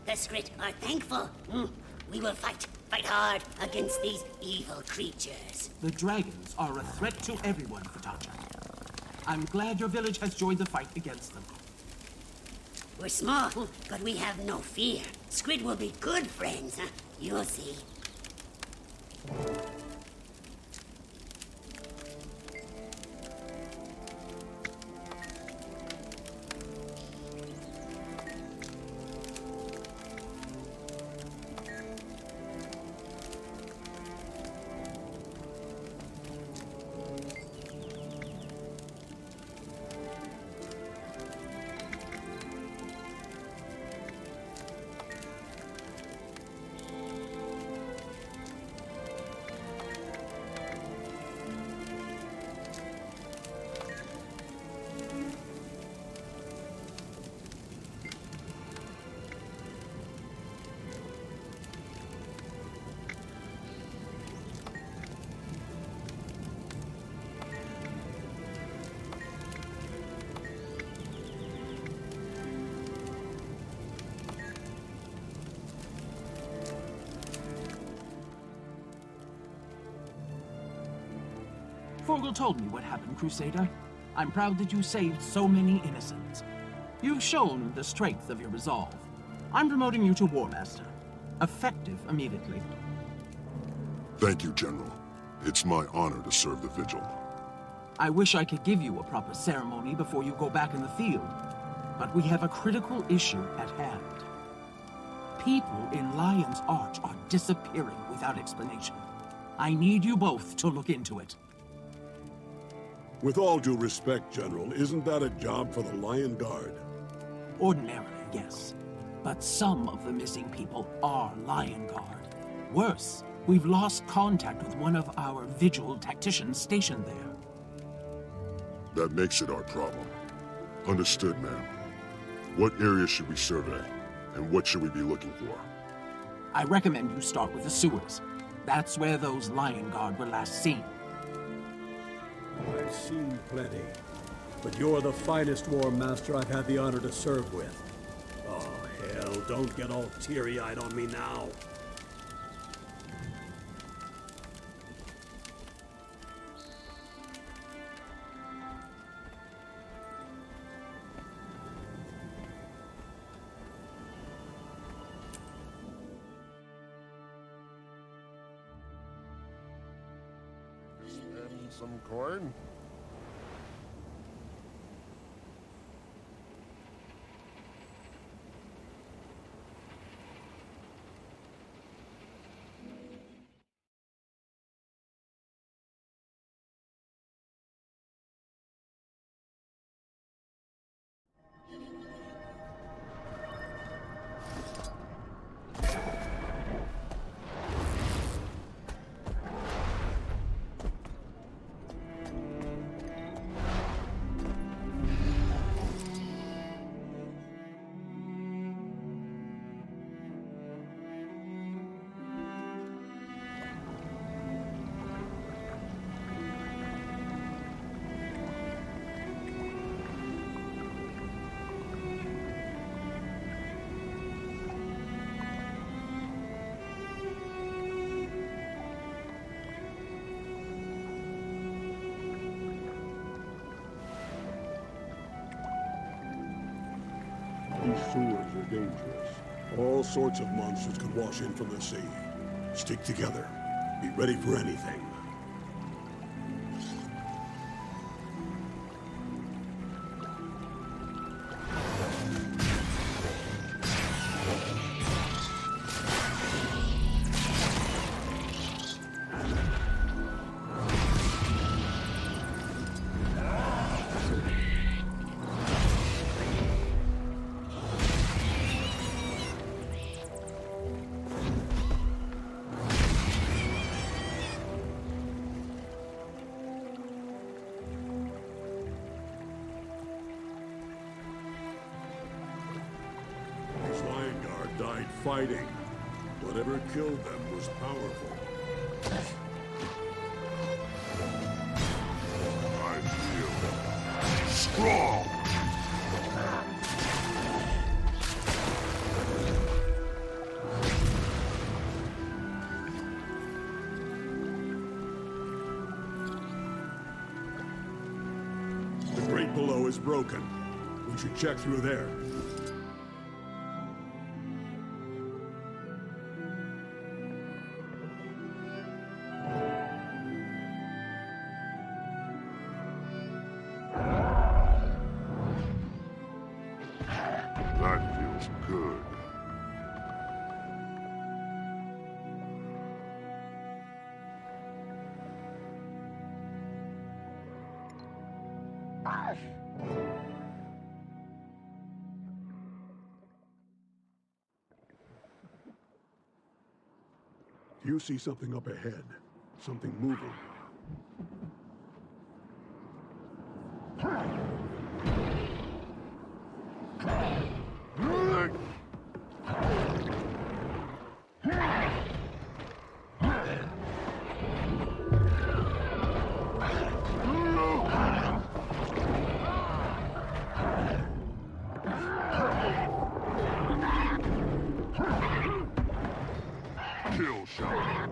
the Skrit are thankful. We will fight hard against these evil creatures. The dragons are a threat to everyone, Fatacha. I'm glad your village has joined the fight against them. We're small, but we have no fear. Skrit will be good friends, huh? You'll see. Forgel told me what happened, Crusader. I'm proud that you saved so many innocents. You've shown the strength of your resolve. I'm promoting you to War Master. Effective immediately. Thank you, General. It's my honor to serve the Vigil. I wish I could give you a proper ceremony before you go back in the field, but we have a critical issue at hand. People in Lion's Arch are disappearing without explanation. I need you both to look into it. With all due respect, General, isn't that a job for the Lion Guard? Ordinarily, yes. But some of the missing people are Lion Guard. Worse, we've lost contact with one of our Vigil tacticians stationed there. That makes it our problem. Understood, ma'am. What area should we survey? And what should we be looking for? I recommend you start with the sewers. That's where those Lion Guard were last seen. I've seen plenty, but you're the finest War Master I've had the honor to serve with. Oh, hell, don't get all teary-eyed on me now. Spend some coin? These sewers are dangerous. All sorts of monsters could wash in from the sea. Stick together. Be ready for anything. Died fighting. Whatever killed them was powerful. I feel strong. below is broken. We should check through there. That feels good. Do you see something up ahead? Something moving? Kill shot.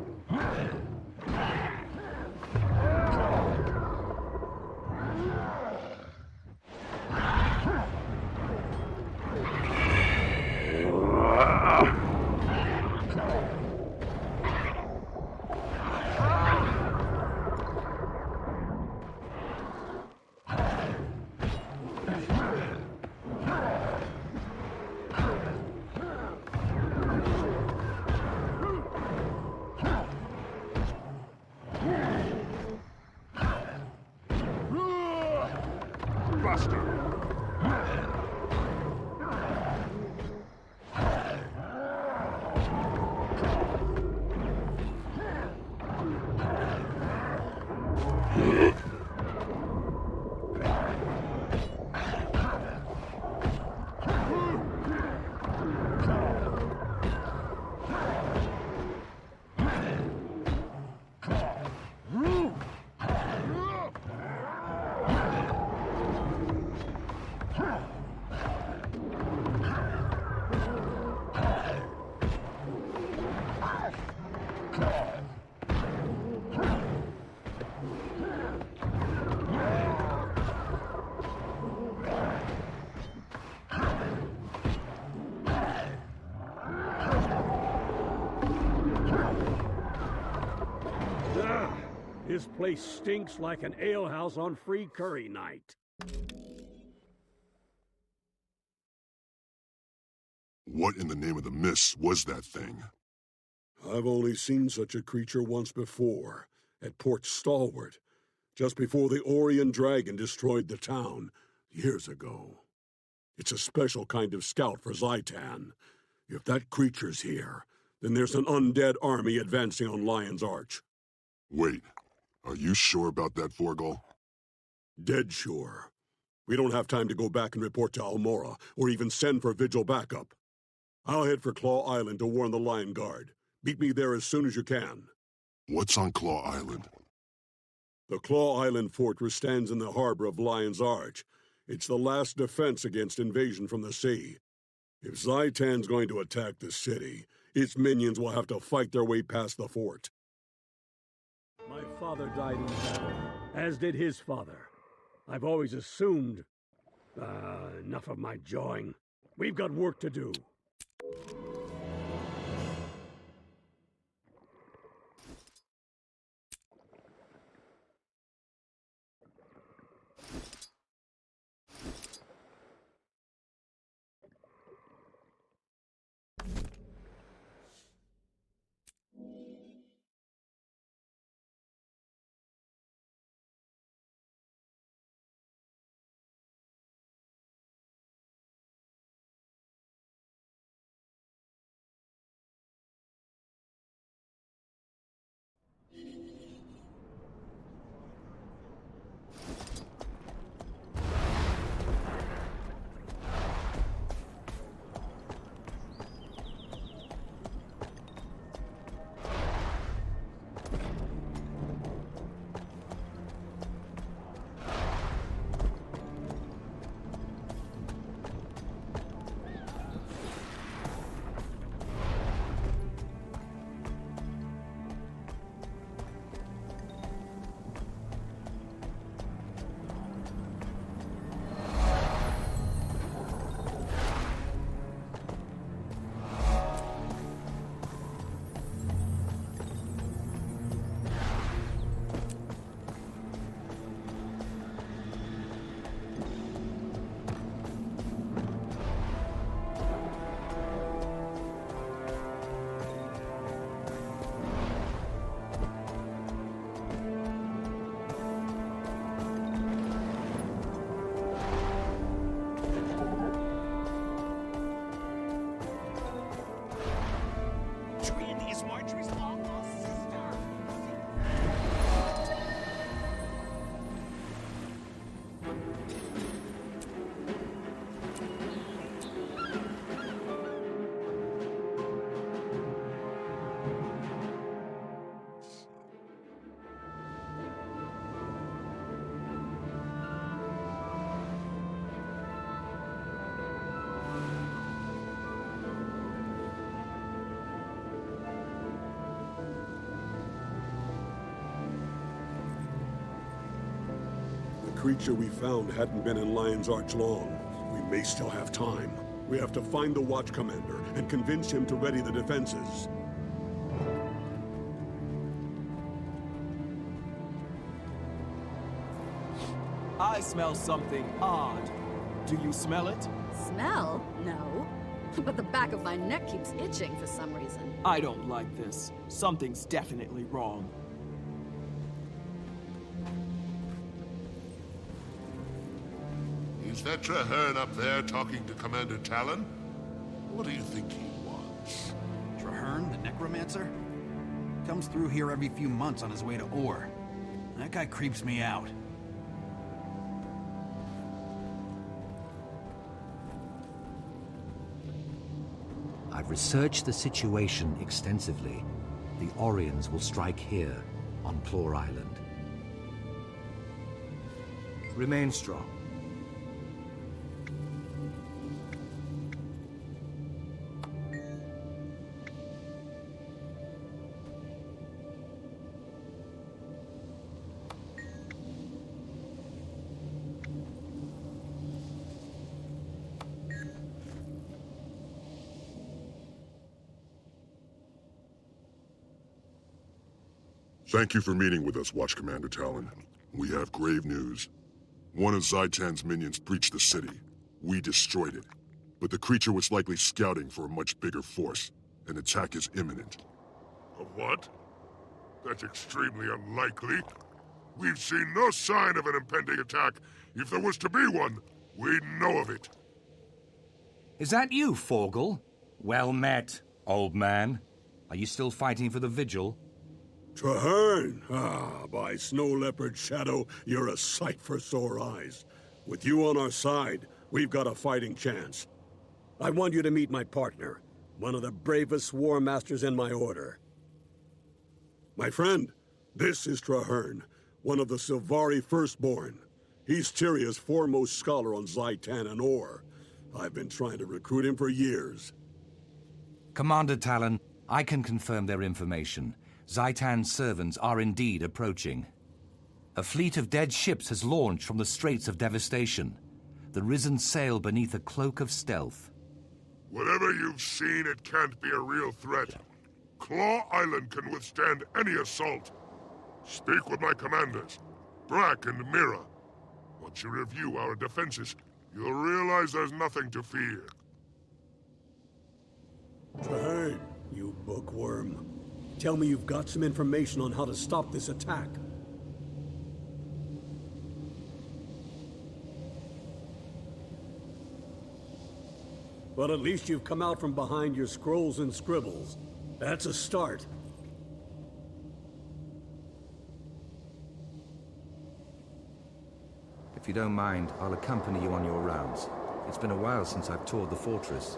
Buster. This place stinks like an alehouse on free curry night. What in the name of the mist was that thing? I've only seen such a creature once before, at Port Stalwart, just before the Orion Dragon destroyed the town, years ago. It's a special kind of scout for Zaitan. If that creature's here, then there's an undead army advancing on Lion's Arch. Wait, are you sure about that, Forgal? Dead sure. We don't have time to go back and report to Almora, or even send for Vigil backup. I'll head for Claw Island to warn the Lion Guard. Meet me there as soon as you can. What's on Claw Island? The Claw Island fortress stands in the harbor of Lion's Arch. It's the last defense against invasion from the sea. If Zaitan's going to attack the city, its minions will have to fight their way past the fort. My father died in battle, as did his father. I've always assumed... enough of my jawing. We've got work to do. creature we found hadn't been in Lion's Arch long, we may still have time. We have to find the Watch Commander and convince him to ready the defenses. I smell something odd. Do you smell it? Smell? No. But the back of my neck keeps itching for some reason. I don't like this. Something's definitely wrong. Is that Traherne up there talking to Commander Talon? What do you think he wants? Traherne, the necromancer? Comes through here every few months on his way to Ore. That guy creeps me out. I've researched the situation extensively. The Orions will strike here, on Plor Island. Remain strong. Thank you for meeting with us, Watch Commander Talon. We have grave news. One of Zaitan's minions breached the city. We destroyed it. But the creature was likely scouting for a much bigger force. An attack is imminent. A what? That's extremely unlikely. We've seen no sign of an impending attack. If there was to be one, we'd know of it. Is that you, Forgel? Well met, old man. Are you still fighting for the Vigil? Traherne! Ah, by Snow Leopard's shadow, you're a sight for sore eyes. With you on our side, we've got a fighting chance. I want you to meet my partner, one of the bravest war masters in my order. My friend, this is Traherne, one of the Silvari Firstborn. He's Tyria's foremost scholar on Zaitan and Ore. I've been trying to recruit him for years. Commander Talon, I can confirm their information. Zaitan's servants are indeed approaching. A fleet of dead ships has launched from the Straits of Devastation. The Risen sail beneath a cloak of stealth. Whatever you've seen, it can't be a real threat. Claw Island can withstand any assault. Speak with my commanders, Brack and Mira. Once you review our defenses, you'll realize there's nothing to fear. Traherne, you bookworm. Tell me you've got some information on how to stop this attack. But at least you've come out from behind your scrolls and scribbles. That's a start. If you don't mind, I'll accompany you on your rounds. It's been a while since I've toured the fortress.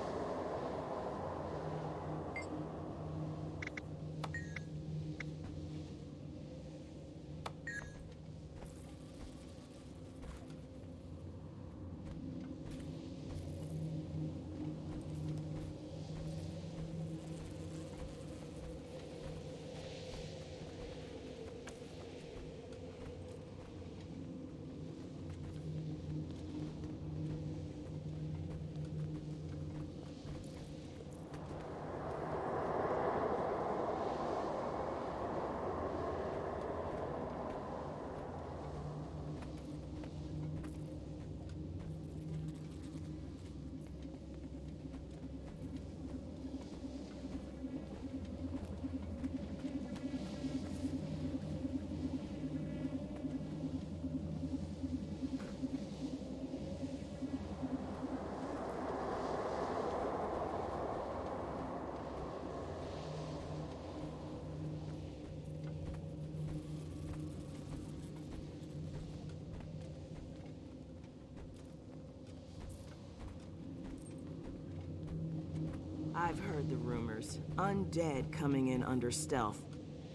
I've heard the rumors. Undead coming in under stealth.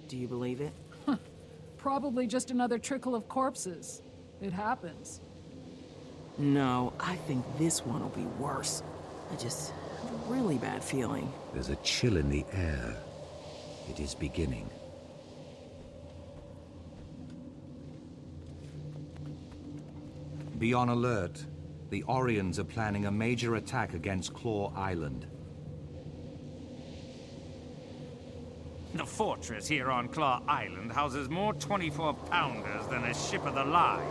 Do you believe it? Probably just another trickle of corpses. It happens. No, I think this one will be worse. I just have a really bad feeling. There's a chill in the air. It is beginning. Be on alert. The Orions are planning a major attack against Claw Island. The fortress here on Claw Island houses more 24-pounders than a ship of the line.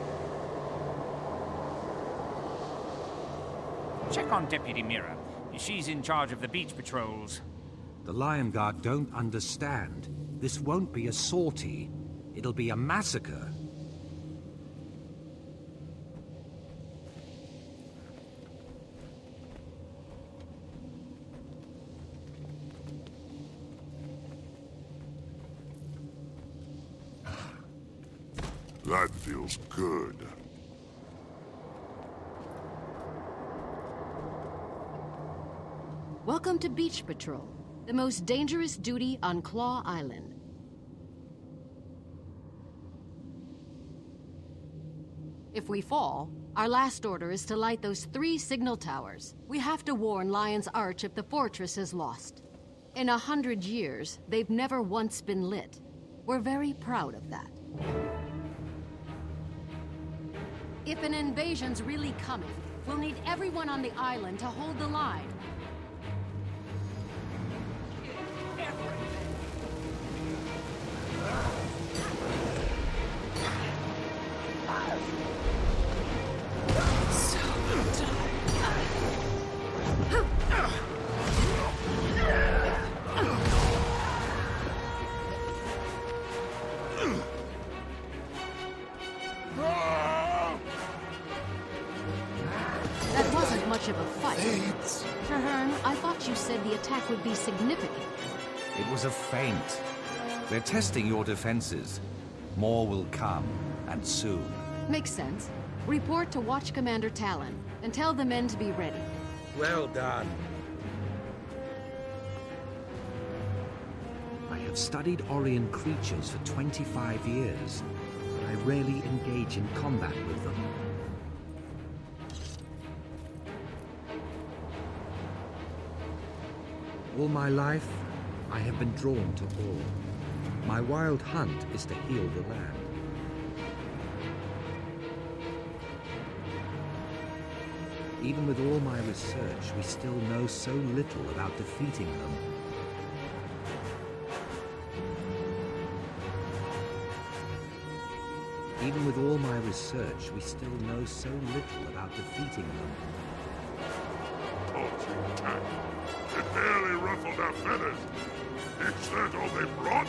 Check on Deputy Mira. She's in charge of the beach patrols. The Lion Guard don't understand. This won't be a sortie. It'll be a massacre. That feels good. Welcome to Beach Patrol, the most dangerous duty on Claw Island. If we fall, our last order is to light those 3 signal towers. We have to warn Lion's Arch if the fortress is lost. In 100 years, they've never once been lit. We're very proud of that. If an invasion's really coming, we'll need everyone on the island to hold the line. Of a fight. Traherne, I thought you said the attack would be significant. It was a feint. They're testing your defenses. More will come, and soon. Makes sense. Report to Watch Commander Talon, and tell the men to be ready. Well done. I have studied Orion creatures for 25 years, but I rarely engage in combat with them. All my life, I have been drawn to all. My wild hunt is to heal the land. Even with all my research, we still know so little about defeating them. Even with all my research, we still know so little about defeating them. Paltry attack. It barely ruffled our feathers. Is that all they brought?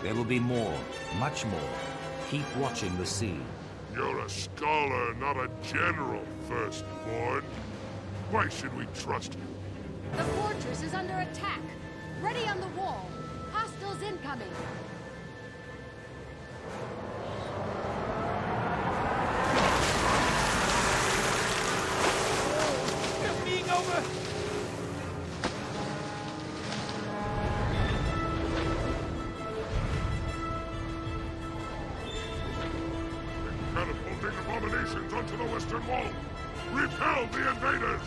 There will be more, much more. Keep watching the sea. You're a scholar, not a general, firstborn. Why should we trust you? The fortress is under attack. Ready on the wall. Hostiles incoming. Catapulting abominations onto the western wall! Repel the invaders!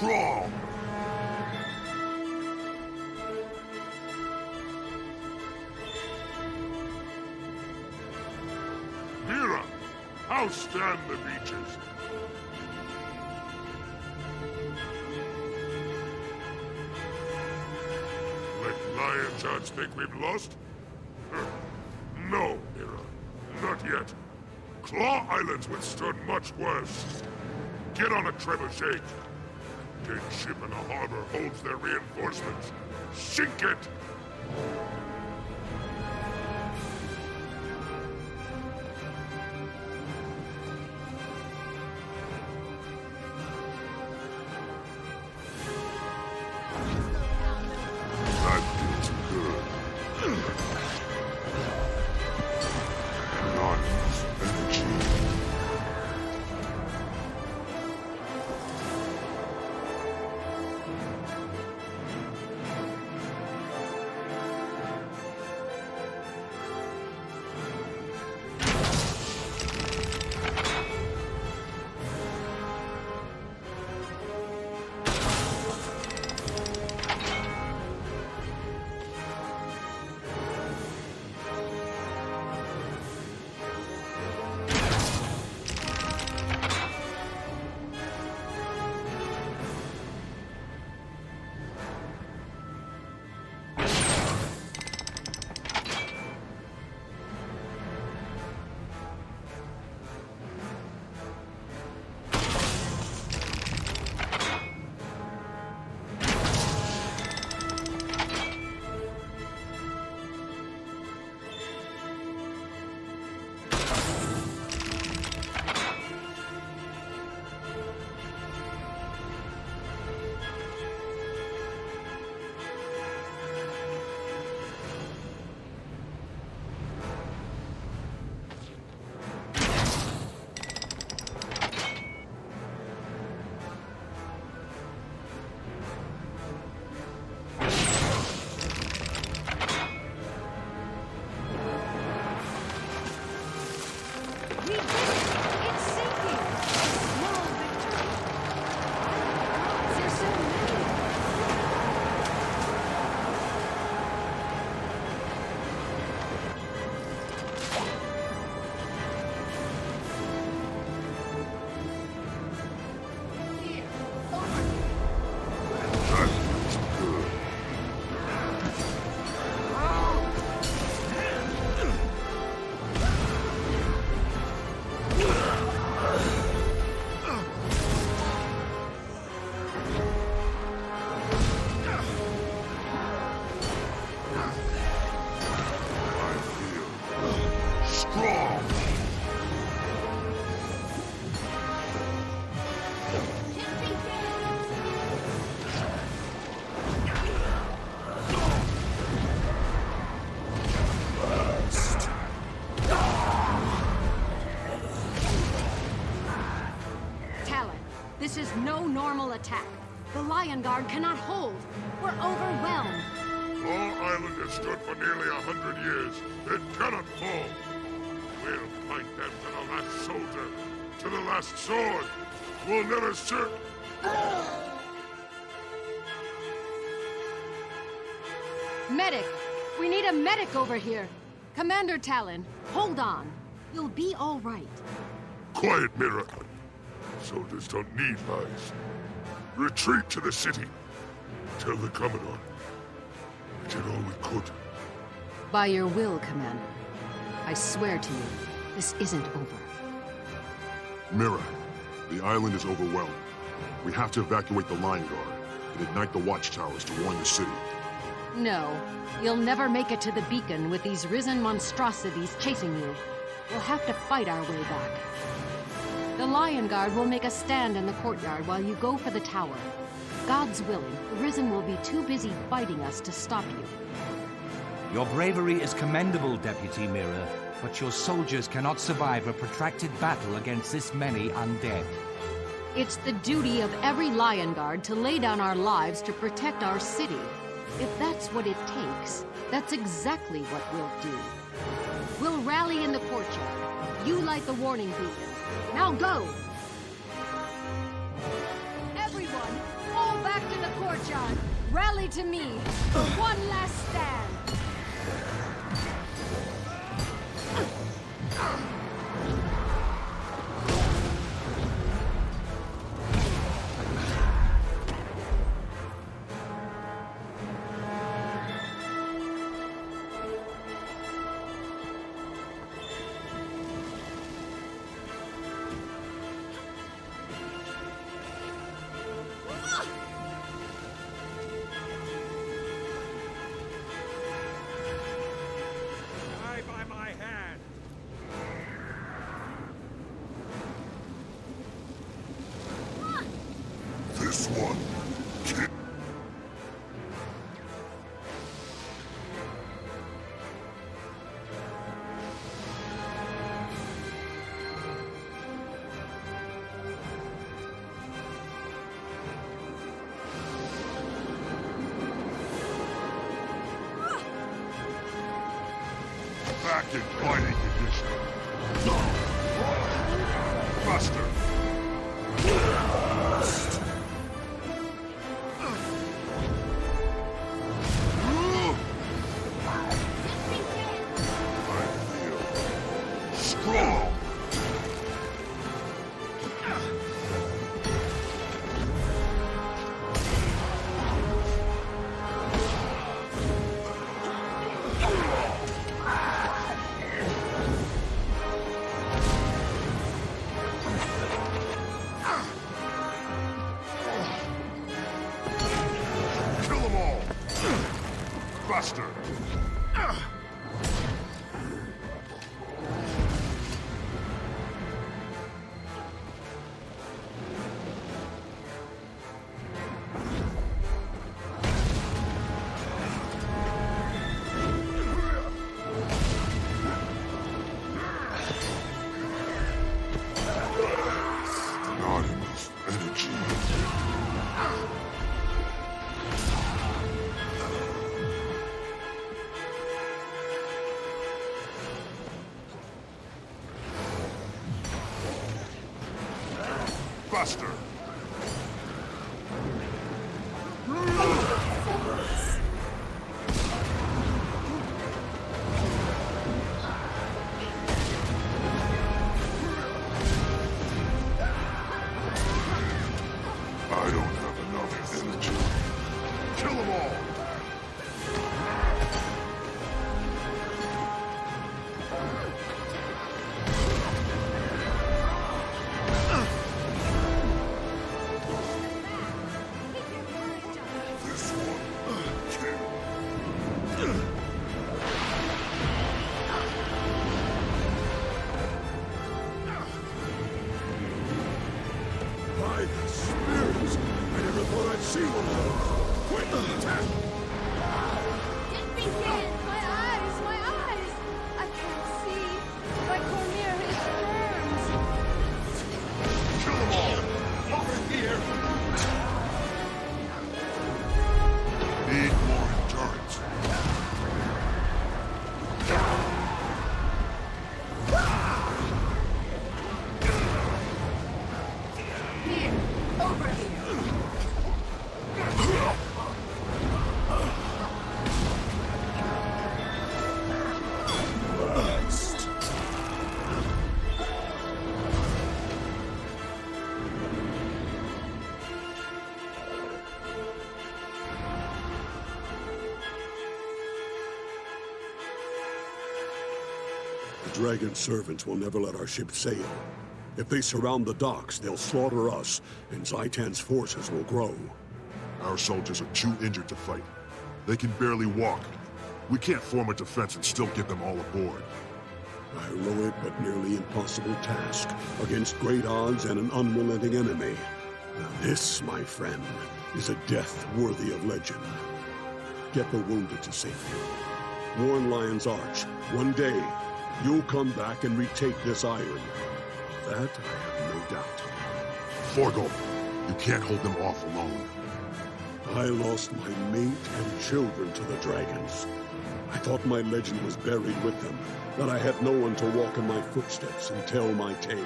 strong! Mira, how stand the beaches? Let Lion's Arch think we've lost? No, Mira. Not yet. Claw Island's withstood much worse. Get on a trebuchet. Dead ship in the harbor holds their reinforcements. Sink it! That feels good. Nice energy. This is no normal attack. The Lion Guard cannot hold. We're overwhelmed. Claw Island has stood for nearly 100 years. It cannot fall. We'll fight them to the last soldier, to the last sword. We'll never shirk. Medic! We need a medic over here. Commander Talon, hold on. You'll be all right. Quiet, Mira. Soldiers don't need lies. Retreat to the city. Tell the Commodore. We did all we could. By your will, Commander. I swear to you, this isn't over. Mira, the island is overwhelmed. We have to evacuate the Lion Guard and ignite the watchtowers to warn the city. No, you'll never make it to the beacon with these risen monstrosities chasing you. We'll have to fight our way back. The Lion Guard will make a stand in the courtyard while you go for the tower. God's willing, the Risen will be too busy fighting us to stop you. Your bravery is commendable, Deputy Mira, but your soldiers cannot survive a protracted battle against this many undead. It's the duty of every Lion Guard to lay down our lives to protect our city. If that's what it takes, that's exactly what we'll do. We'll rally in the courtyard. You light the warning beacon. Now go! Everyone, shot. Rally to me for one last stand. This one. Back in fighting condition. Faster. Strong! Kill them all! Faster! Not enough energy. Faster! I don't have enough energy. Kill them all! This one, kill. By the spirits! I never thought I'd see one of those! Quick, attack! It begins! My eyes! My eyes! I can't see. My cornea is burned. Kill them all! Over here! Need more endurance. Here! Over here! The Dragon's servants will never let our ship sail. If they surround the docks, they'll slaughter us, and Zaitan's forces will grow. Our soldiers are too injured to fight. They can barely walk. We can't form a defense and still get them all aboard. A heroic but nearly impossible task against great odds and an unrelenting enemy. Now this, my friend, is a death worthy of legend. Get the wounded to safety. Warn Lion's Arch. One day, you'll come back and retake this island. Of that, I have no doubt. Forgo, you can't hold them off alone. I lost my mate and children to the dragons. I thought my legend was buried with them, that I had no one to walk in my footsteps and tell my tale.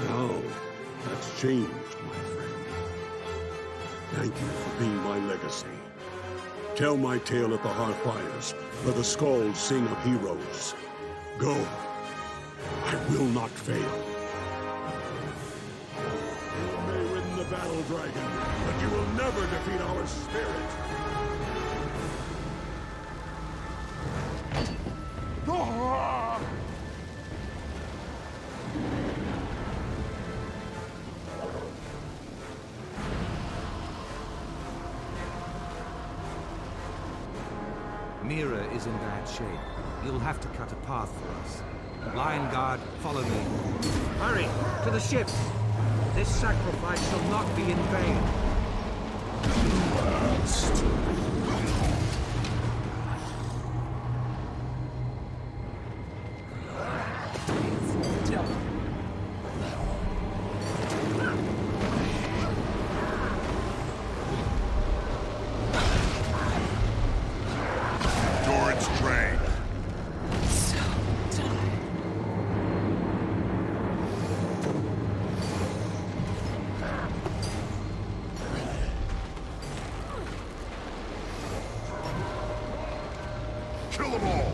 Now, that's changed, my friend. Thank you for being my legacy. Tell my tale at the Hearthfires, where the Skalds sing of heroes. Go. I will not fail. You may win the battle, dragon, but you will never defeat our spirit. Mira is in bad shape. You'll have to cut a path for us. Lion Guard, follow me. Hurry! To the ships! This sacrifice shall not be in vain. Kill them all!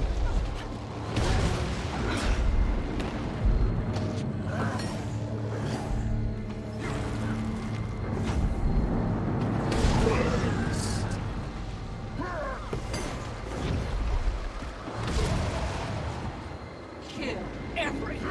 Kill everything.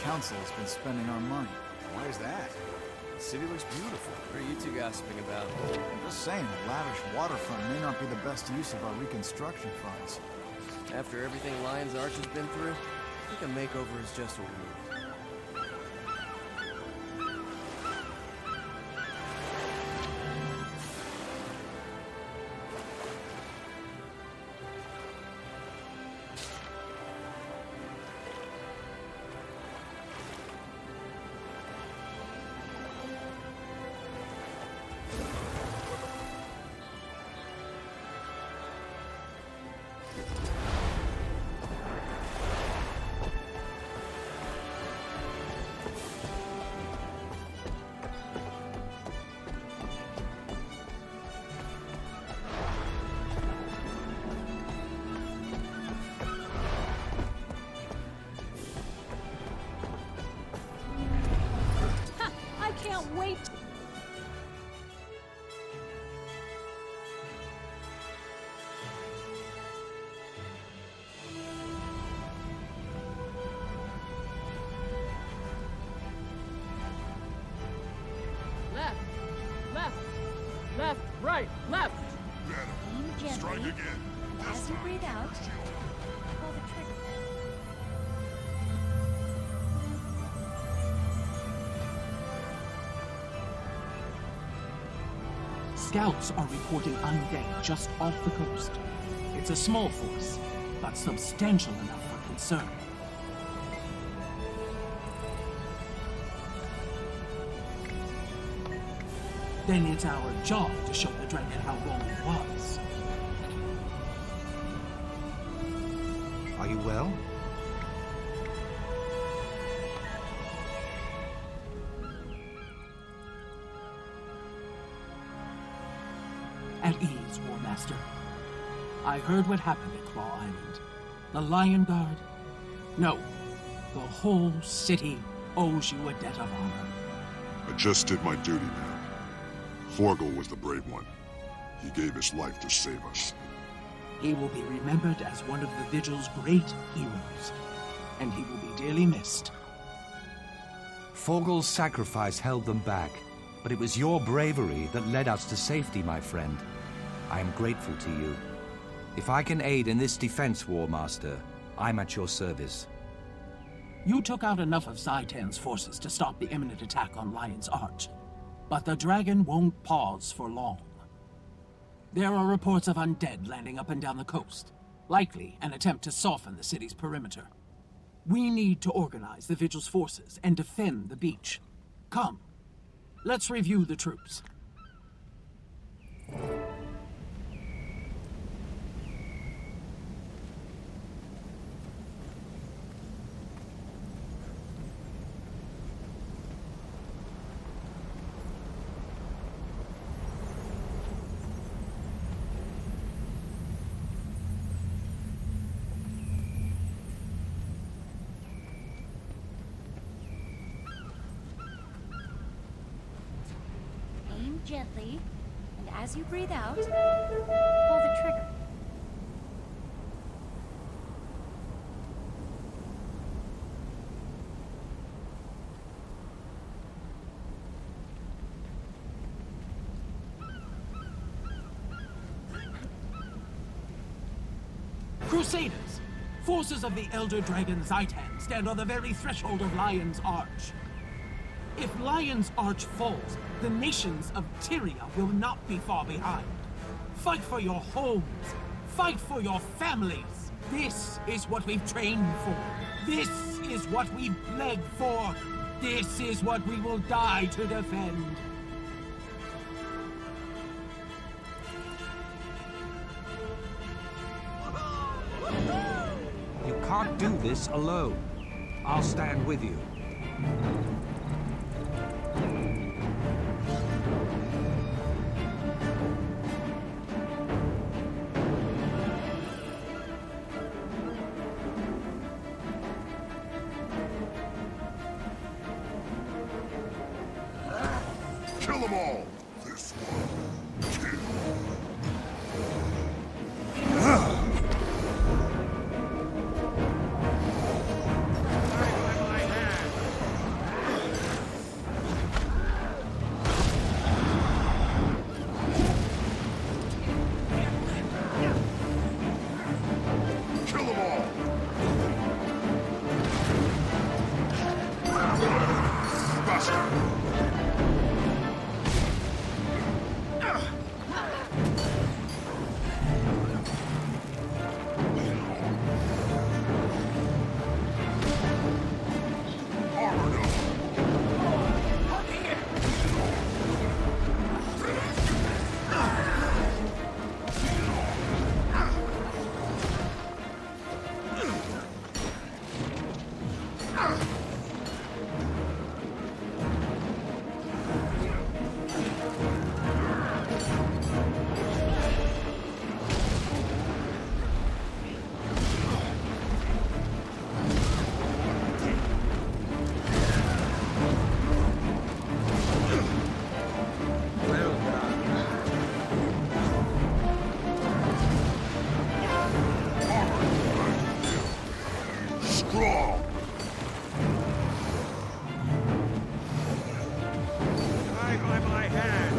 Council has been spending our money. Why is that? The city looks beautiful. What are you two gossiping about? I'm just saying, a lavish waterfront may not be the best use of our reconstruction funds. After everything Lion's Arch has been through, I think a makeover is just what we need. Can't wait. Left, left, left, right, left. Better. Strike again. As you breathe out, pull the trigger. Scouts are reporting undead just off the coast. It's a small force, but substantial enough for concern. Then it's our job to show the dragon how wrong it was. Are you well? War Master. I heard what happened at Claw Island. The Lion Guard? No. The whole city owes you a debt of honor. I just did my duty, man. Forgel was the brave one. He gave his life to save us. He will be remembered as one of the Vigil's great heroes, and he will be dearly missed. Forgel's sacrifice held them back, but it was your bravery that led us to safety, my friend. I am grateful to you. If I can aid in this defense, War Master, I'm at your service. You took out enough of Zaitan's forces to stop the imminent attack on Lion's Arch, but the dragon won't pause for long. There are reports of undead landing up and down the coast, likely an attempt to soften the city's perimeter. We need to organize the Vigil's forces and defend the beach. Come, let's review the troops. Gently, and as you breathe out, pull the trigger. Crusaders! Forces of the Elder Dragon Zaitan stand on the very threshold of Lion's Arch. If Lion's Arch falls, the nations of Tyria will not be far behind. Fight for your homes. Fight for your families. This is what we've trained for. This is what we've bled for. This is what we will die to defend. You can't do this alone. I'll stand with you. Kill them all! This one, kill. Kill them all! Bastard! Strong! Die by my hand!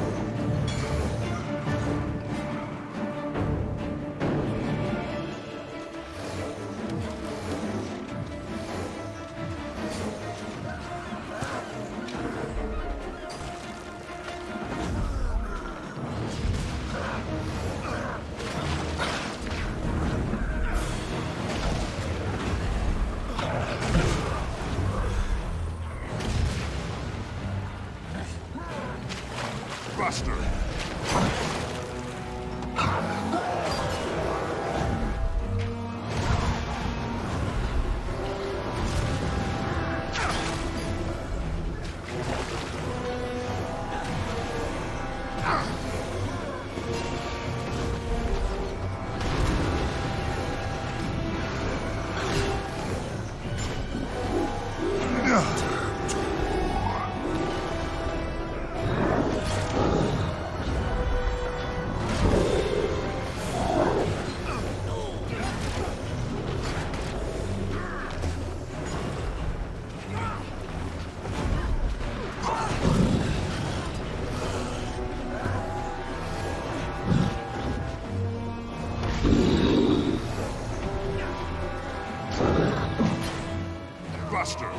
Buster!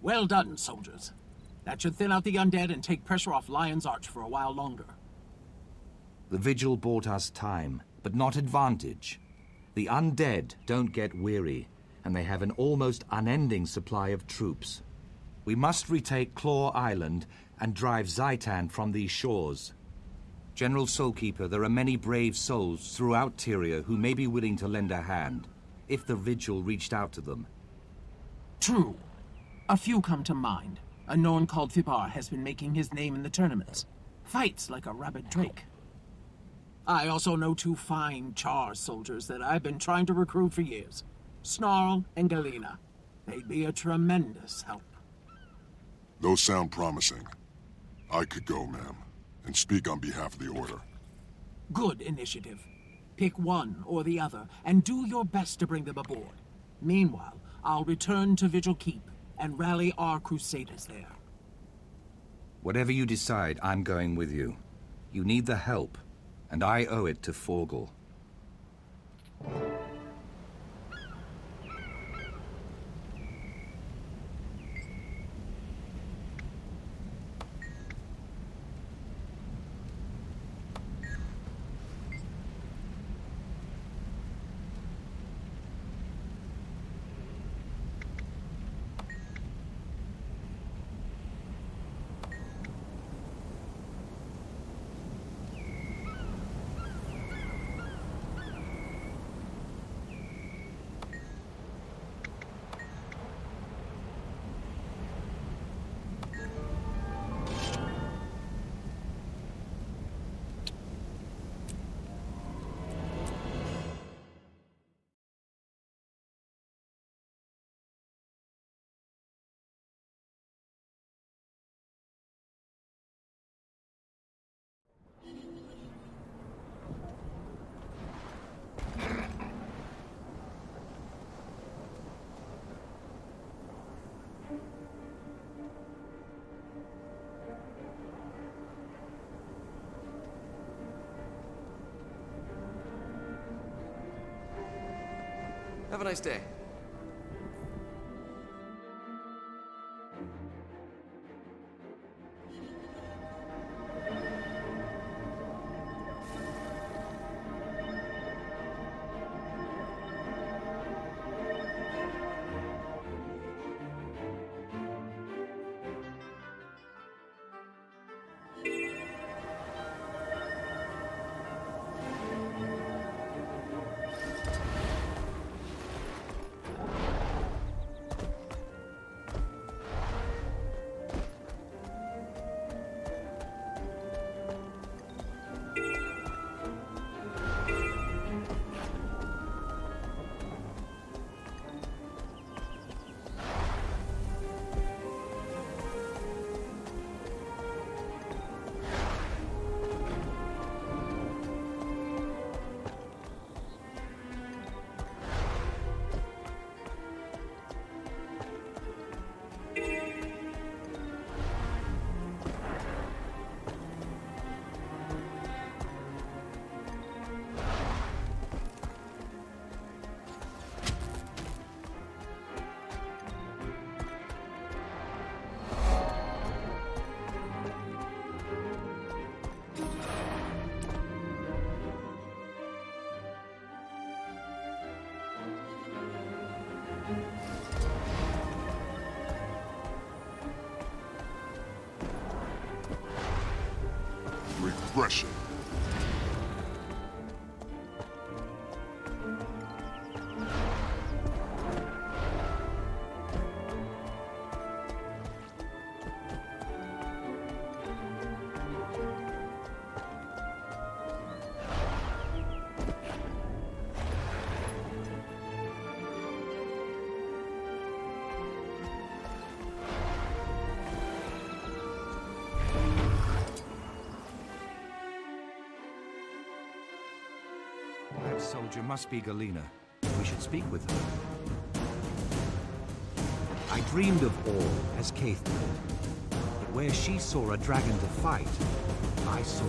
Well done, soldiers. That should thin out the undead and take pressure off Lion's Arch for a while longer. The vigil bought us time, but not advantage. The undead don't get weary, and they have an almost unending supply of troops. We must retake Claw Island and drive Zaitan from these shores. General Soulkeeper, there are many brave souls throughout Tyria who may be willing to lend a hand, if the vigil reached out to them. True. A few come to mind. A Norn called Fibar has been making his name in the tournaments. Fights like a rabid drake. I also know two fine Char soldiers that I've been trying to recruit for years. Snarl and Galena. They'd be a tremendous help. Those sound promising. I could go, ma'am, and speak on behalf of the Order. Good initiative. Pick one or the other, and do your best to bring them aboard. Meanwhile, I'll return to Vigil Keep and rally our crusaders there. Whatever you decide, I'm going with you. You need the help, and I owe it to Forgal. Have a nice day. discretion. That soldier must be Galena. We should speak with her. I dreamed of all as Kaith did. But where she saw a dragon to fight, I saw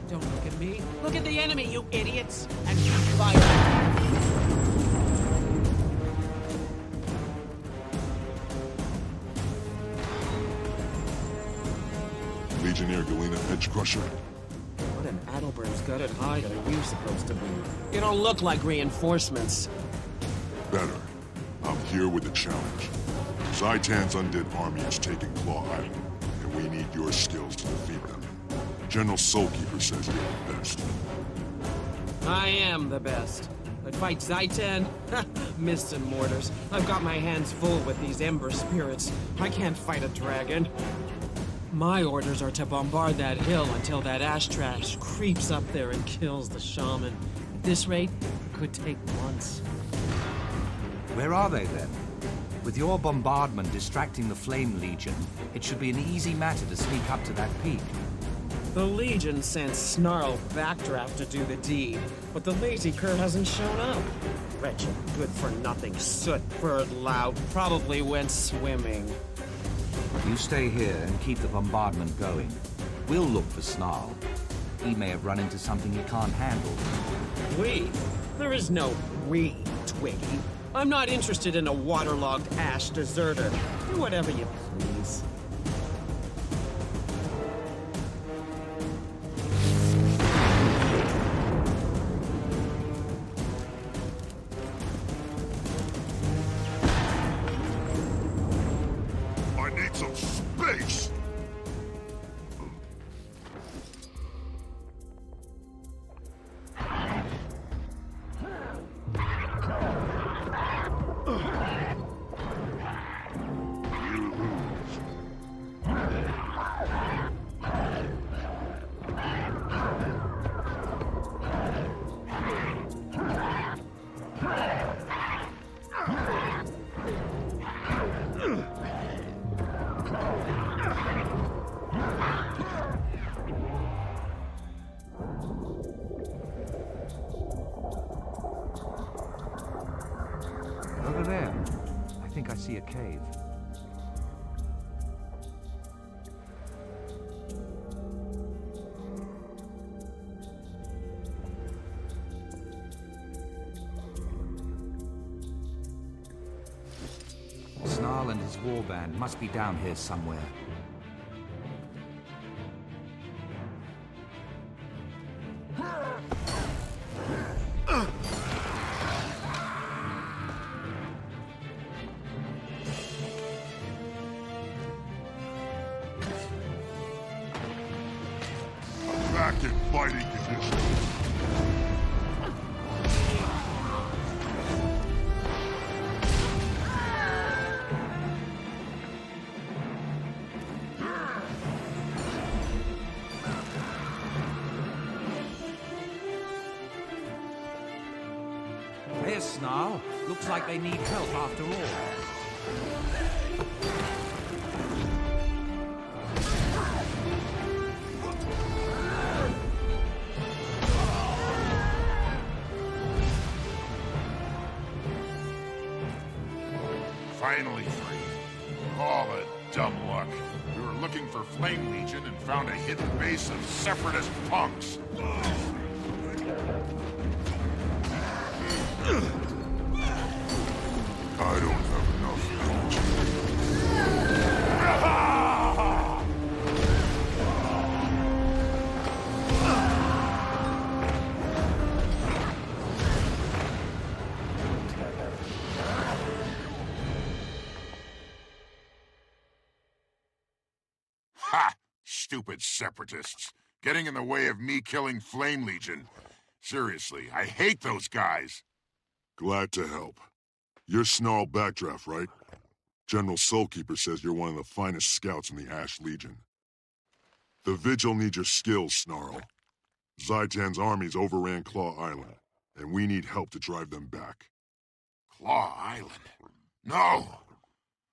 Don't look at me. Look at the enemy, you idiots! And fire! Legionnaire Galena Edgecrusher. What an Adelburn's gutted hide are you supposed to be? You don't look like reinforcements. Better. I'm here with a challenge. Zaitan's undead army is taking Claw Island, and we need your skills to defeat them. General Soulkeeper says you're the best. I am the best. But fight Zaitan? Mists and mortars. I've got my hands full with these ember spirits. I can't fight a dragon. My orders are to bombard that hill until that ash trash creeps up there and kills the shaman. At this rate, it could take months. Where are they, then? With your bombardment distracting the Flame Legion, it should be an easy matter to sneak up to that peak. The Legion sent Snarl Backdraft to do the deed, but the lazy cur hasn't shown up. Wretched, good-for-nothing, soot-furred lout probably went swimming. You stay here and keep the bombardment going. We'll look for Snarl. He may have run into something he can't handle. We? There is no we, Twiggy. I'm not interested in a waterlogged ash deserter. Do whatever you please. I need some space! Over there. I think I see a cave. Snarl and his warband must be down here somewhere. Back in fighting condition. There's Snarl. Looks like they need help after all. Finally free. All the dumb luck. We were looking for Flame Legion and found a hidden base of separatist punks. I don't have enough energy. stupid separatists, getting in the way of me killing Flame Legion. Seriously, I hate those guys. Glad to help. You're Snarl Backdraft, right? General Soulkeeper says you're one of the finest scouts in the Ash Legion. The Vigil need your skills, Snarl. Zaitan's armies overran Claw Island, and we need help to drive them back. Claw Island? No!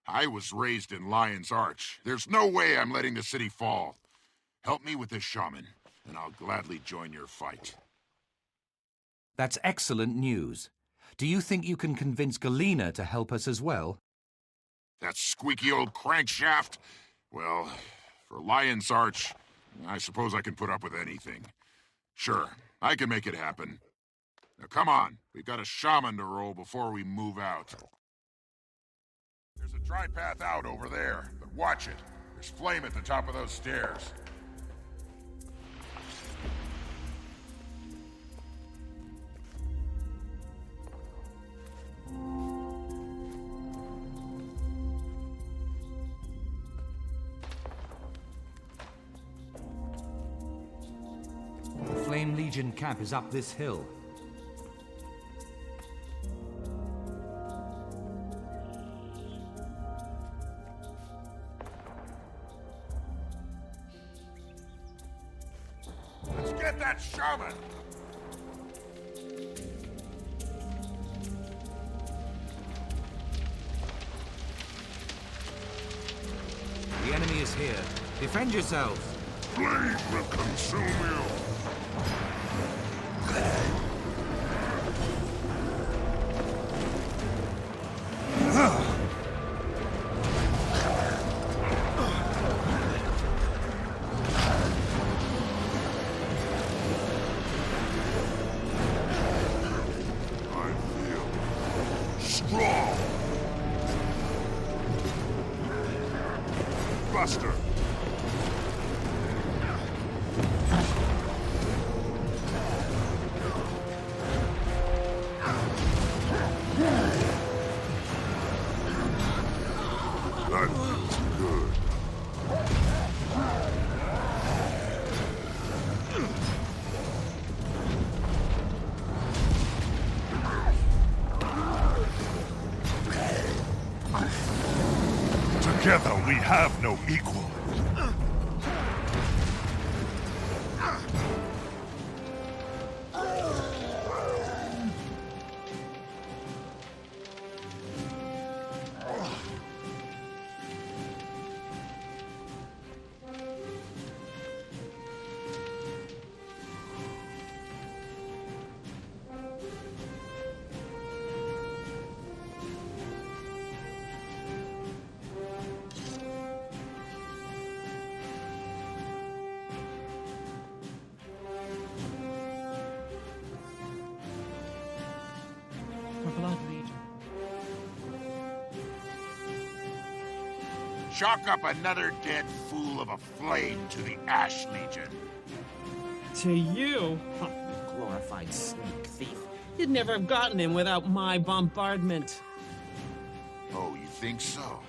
I was raised in Lion's Arch. There's no way I'm letting the city fall. Help me with this shaman, and I'll gladly join your fight. That's excellent news. Do you think you can convince Galena to help us as well? That squeaky old crankshaft? Well, for Lion's Arch, I suppose I can put up with anything. Sure, I can make it happen. Now come on, we've got a shaman to roll before we move out. There's a dry path out over there, but watch it. There's flame at the top of those stairs. The Flame Legion camp is up this hill. Let's get that shaman! The enemy is here. Defend yourselves! Flame will consume you! Strong! Buster! That feels good. Together we have no equal. Chalk up another dead fool of a flame to the Ash Legion. To you? Huh, you glorified sneak thief. You'd never have gotten him without my bombardment. Oh, you think so?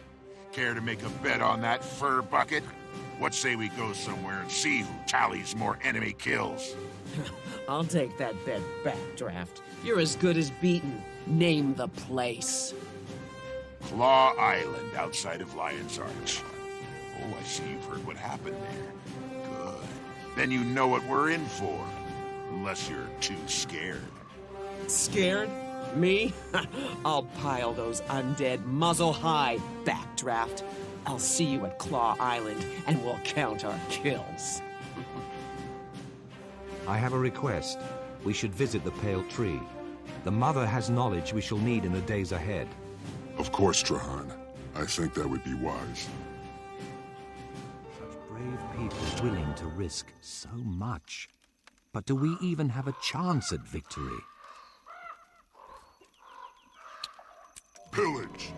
Care to make a bet on that fur bucket? What say we go somewhere and see who tallies more enemy kills? I'll take that bet back, Draft. You're as good as beaten. Name the place. Claw Island outside of Lion's Arch. Oh, I see you've heard what happened there. Good. Then you know what we're in for. Unless you're too scared. Scared? Me? I'll pile those undead muzzle high, Backdraft. I'll see you at Claw Island, and we'll count our kills. I have a request. We should visit the Pale Tree. The Mother has knowledge we shall need in the days ahead. Of course, Trahan. I think that would be wise. Such brave people willing to risk so much. But do we even have a chance at victory? Pillage!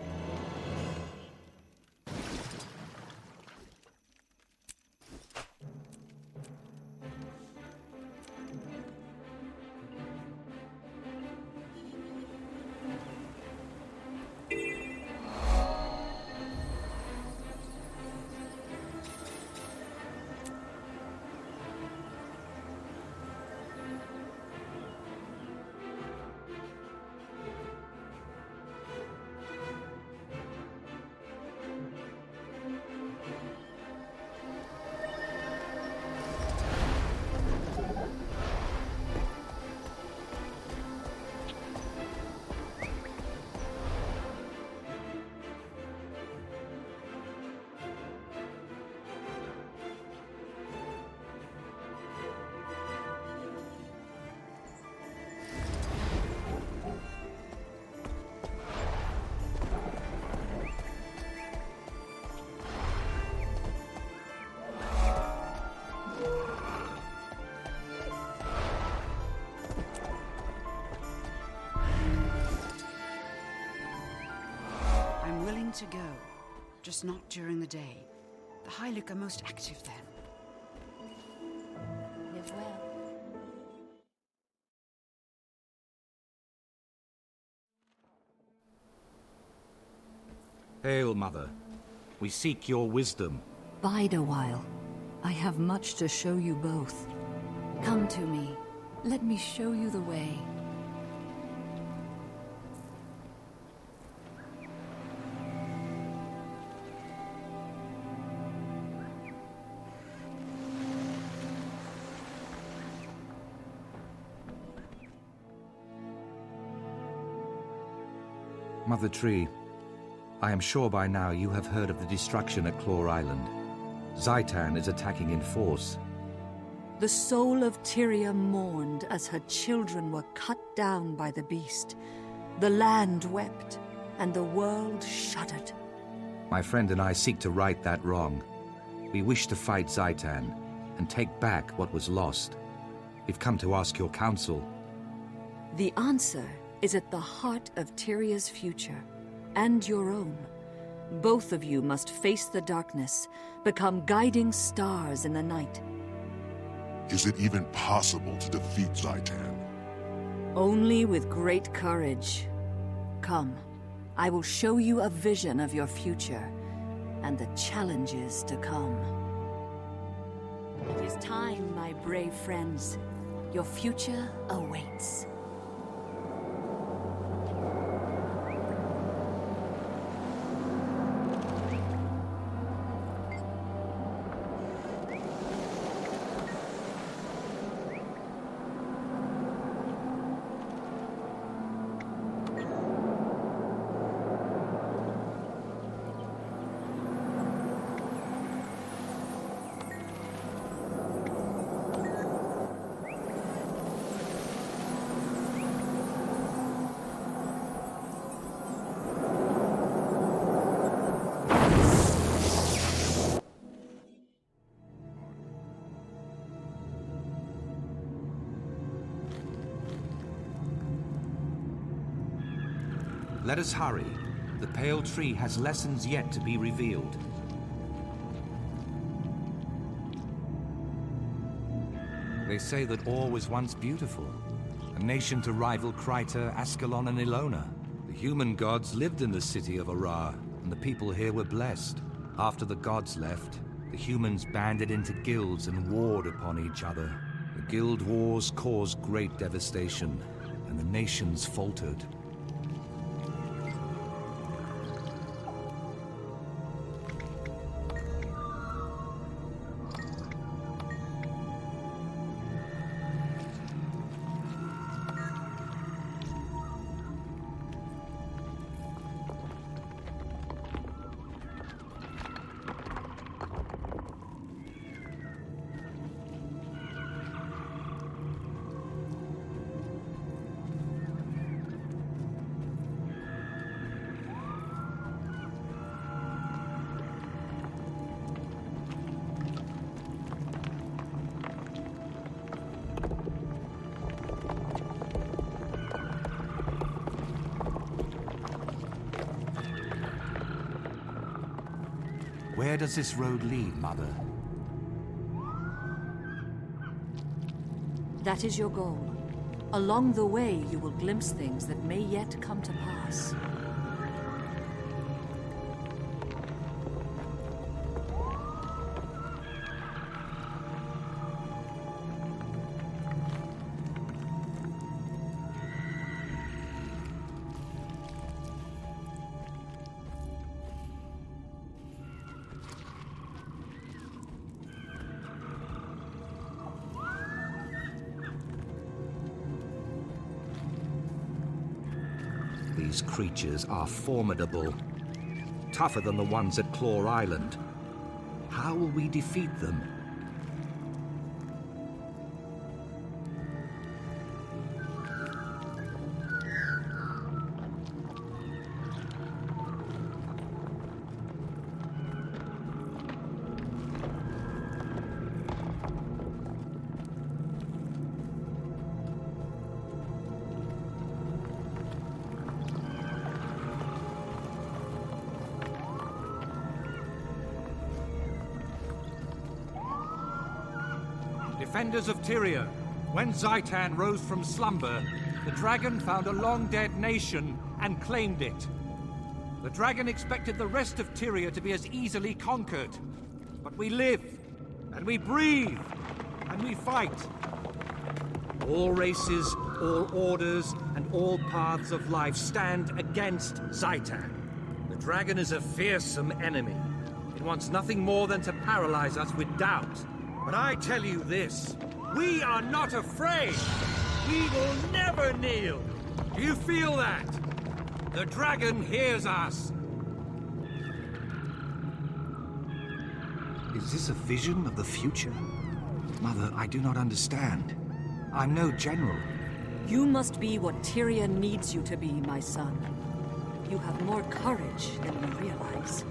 just not during the day. The Hylic are most active then. Live well. Hail, Mother. We seek your wisdom. Bide a while. I have much to show you both. Come to me. Let me show you the way. Mother Tree, I am sure by now you have heard of the destruction at Claw Island. Zaitan is attacking in force. The soul of Tyria mourned as her children were cut down by the beast. The land wept, and the world shuddered. My friend and I seek to right that wrong. We wish to fight Zaitan and take back what was lost. We've come to ask your counsel. The answer is at the heart of Tyria's future, and your own. Both of you must face the darkness, become guiding stars in the night. Is it even possible to defeat Zaitan? Only with great courage. Come, I will show you a vision of your future, and the challenges to come. It is time, my brave friends. Your future awaits. Let us hurry. The Pale Tree has lessons yet to be revealed. They say that Or was once beautiful, a nation to rival Kryta, Ascalon, and Ilona. The human gods lived in the city of Arar, and the people here were blessed. After the gods left, the humans banded into guilds and warred upon each other. The guild wars caused great devastation, and the nations faltered. Where does this road lead, Mother? That is your goal. Along the way, you will glimpse things that may yet come to pass. These creatures are formidable. Tougher than the ones at Claw Island. How will we defeat them? defenders of Tyria, when Zaitan rose from slumber, the dragon found a long-dead nation and claimed it. The dragon expected the rest of Tyria to be as easily conquered. But we live, and we breathe, and we fight. All races, all orders, and all paths of life stand against Zaitan. The dragon is a fearsome enemy. It wants nothing more than to paralyze us with doubt. But I tell you this, we are not afraid. We will never kneel. Do you feel that? The dragon hears us. Is this a vision of the future? Mother, I do not understand. I'm no general. You must be what Tyria needs you to be, my son. You have more courage than you realize.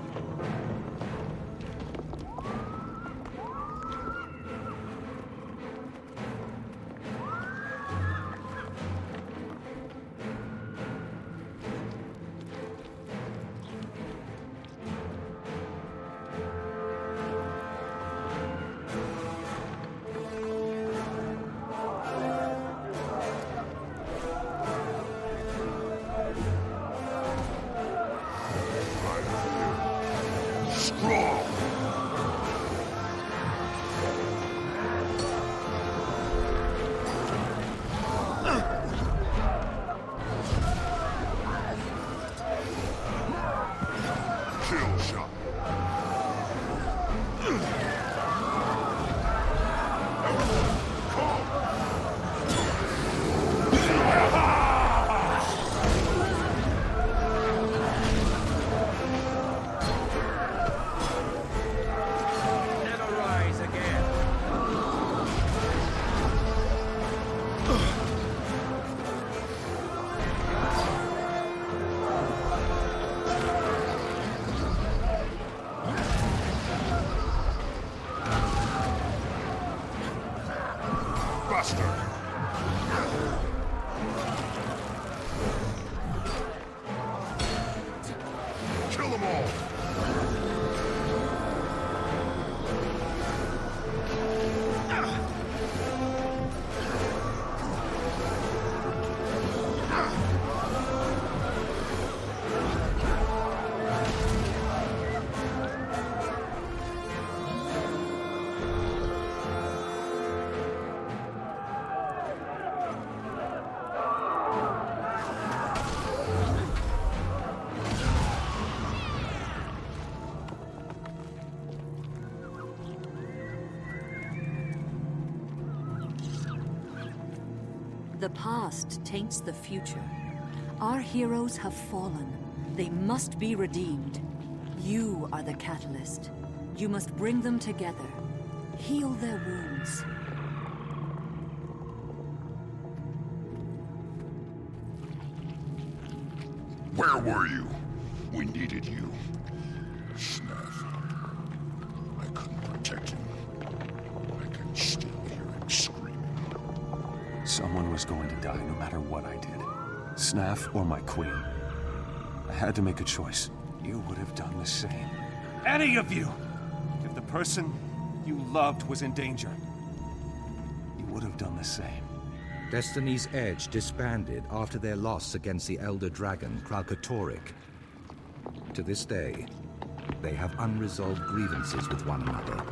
Kill them all! The past taints the future. Our heroes have fallen. They must be redeemed. You are the catalyst. You must bring them together. Heal their wounds. Where were you? We needed you. Snaff. I couldn't protect him. I can still hear him screaming. Someone was going to die no matter what I did. Snaff or my queen. I had to make a choice. You would have done the same. Any of you! If the person you loved was in danger, you would have done the same. Destiny's Edge disbanded after their loss against the Elder Dragon, Kralkatorrik. To this day, they have unresolved grievances with one another.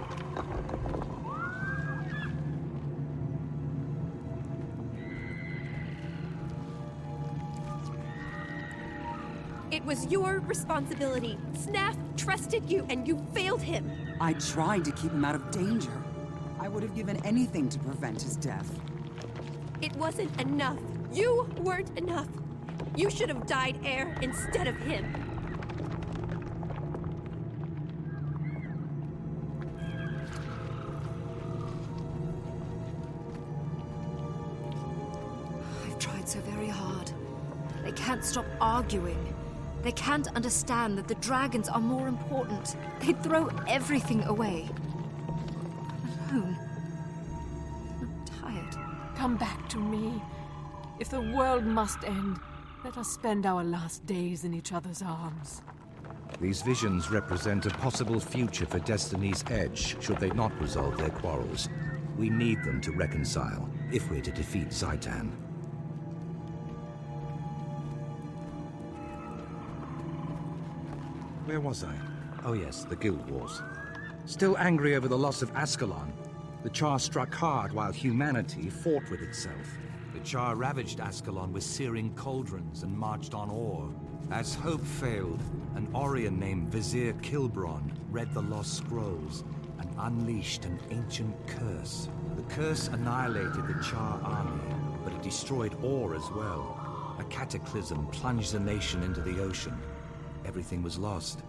It was your responsibility. Snaff trusted you, and you failed him. I tried to keep him out of danger. I would have given anything to prevent his death. It wasn't enough. You weren't enough. You should have died Air instead of him. I've tried so very hard. They can't stop arguing. They can't understand that the dragons are more important. They'd throw everything away. I'm alone. I'm tired. Come back to me. If the world must end, let us spend our last days in each other's arms. These visions represent a possible future for Destiny's Edge, should they not resolve their quarrels. We need them to reconcile, if we're to defeat Zaitan. Where was I? Oh yes, the Guild Wars. Still angry over the loss of Ascalon, the Char struck hard while humanity fought with itself. The Char ravaged Ascalon with searing cauldrons and marched on Or. As hope failed, an Orion named Vizier Kilbron read the Lost Scrolls and unleashed an ancient curse. The curse annihilated the Char army, but it destroyed Or as well. A cataclysm plunged the nation into the ocean. Everything was lost.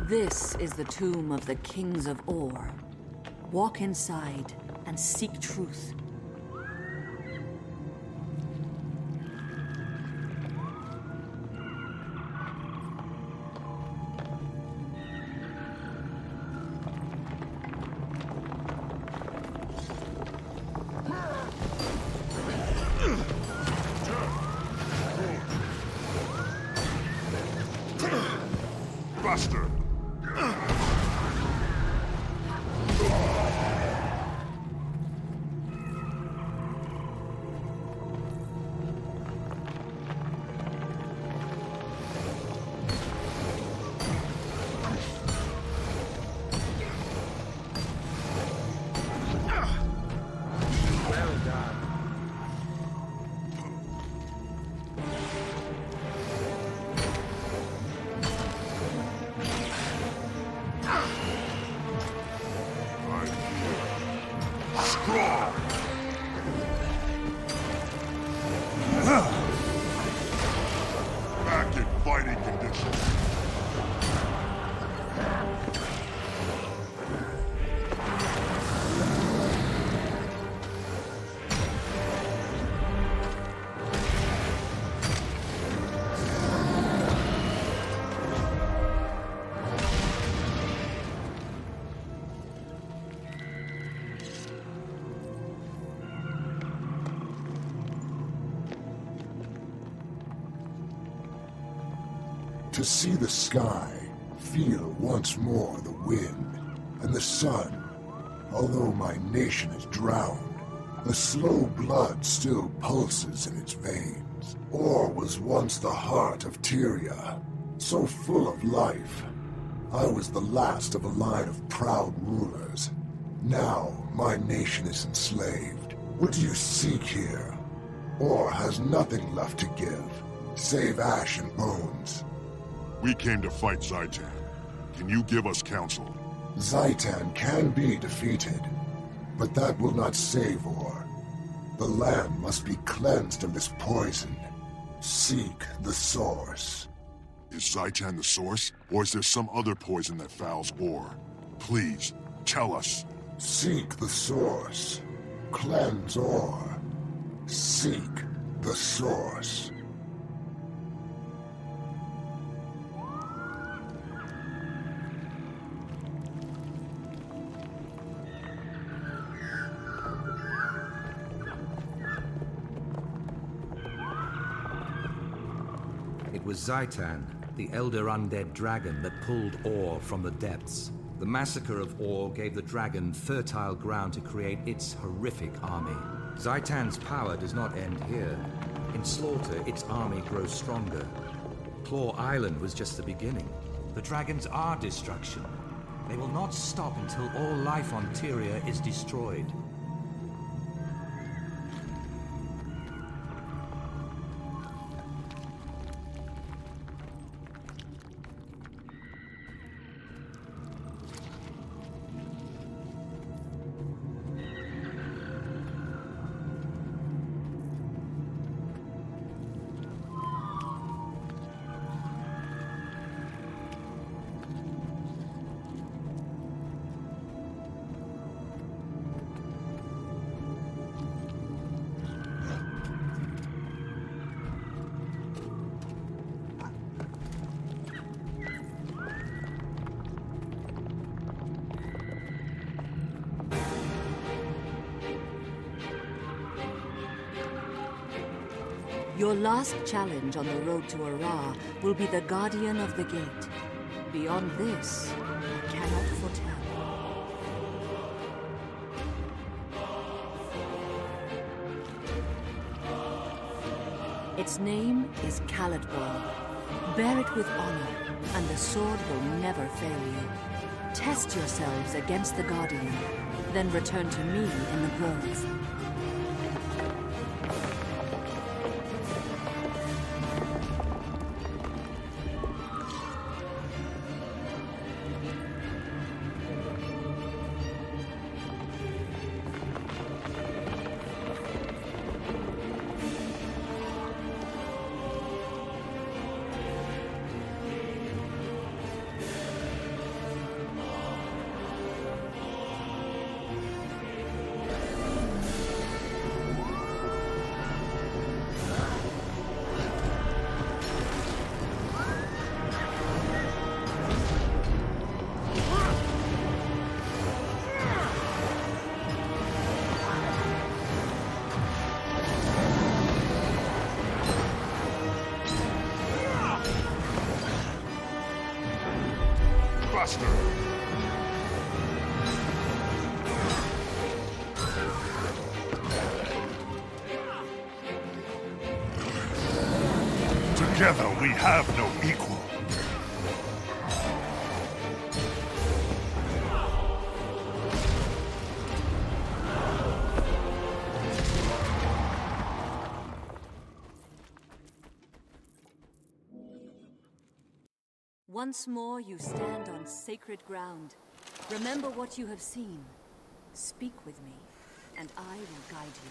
This is the tomb of the kings of Or. Walk inside and seek truth. Buster! Back in fighting condition. To see the sky, feel once more the wind, and the sun. Although my nation is drowned, the slow blood still pulses in its veins. Or was once the heart of Tyria, so full of life. I was the last of a line of proud rulers. Now my nation is enslaved. What do you seek here? Or has nothing left to give, save ash and bones? We came to fight Zaitan. Can you give us counsel? Zaitan can be defeated, but that will not save Or. The land must be cleansed of this poison. Seek the source. Is Zaitan the source, or is there some other poison that fouls Or? Please, tell us. Seek the source. Cleanse Or. Seek the source. It was Zaitan, the elder undead dragon, that pulled Or from the depths. The massacre of Or gave the dragon fertile ground to create its horrific army. Zaitan's power does not end here. In slaughter, its army grows stronger. Claw Island was just the beginning. The dragons are destruction. They will not stop until all life on Tyria is destroyed. Your last challenge on the road to Ara will be the Guardian of the Gate. Beyond this, I cannot foretell. Its name is Caladbor. Bear it with honor, and the sword will never fail you. Test yourselves against the Guardian, then return to me in the grove. Together we have no equal. Once more you stand on sacred ground. Remember what you have seen. Speak with me, and I will guide you.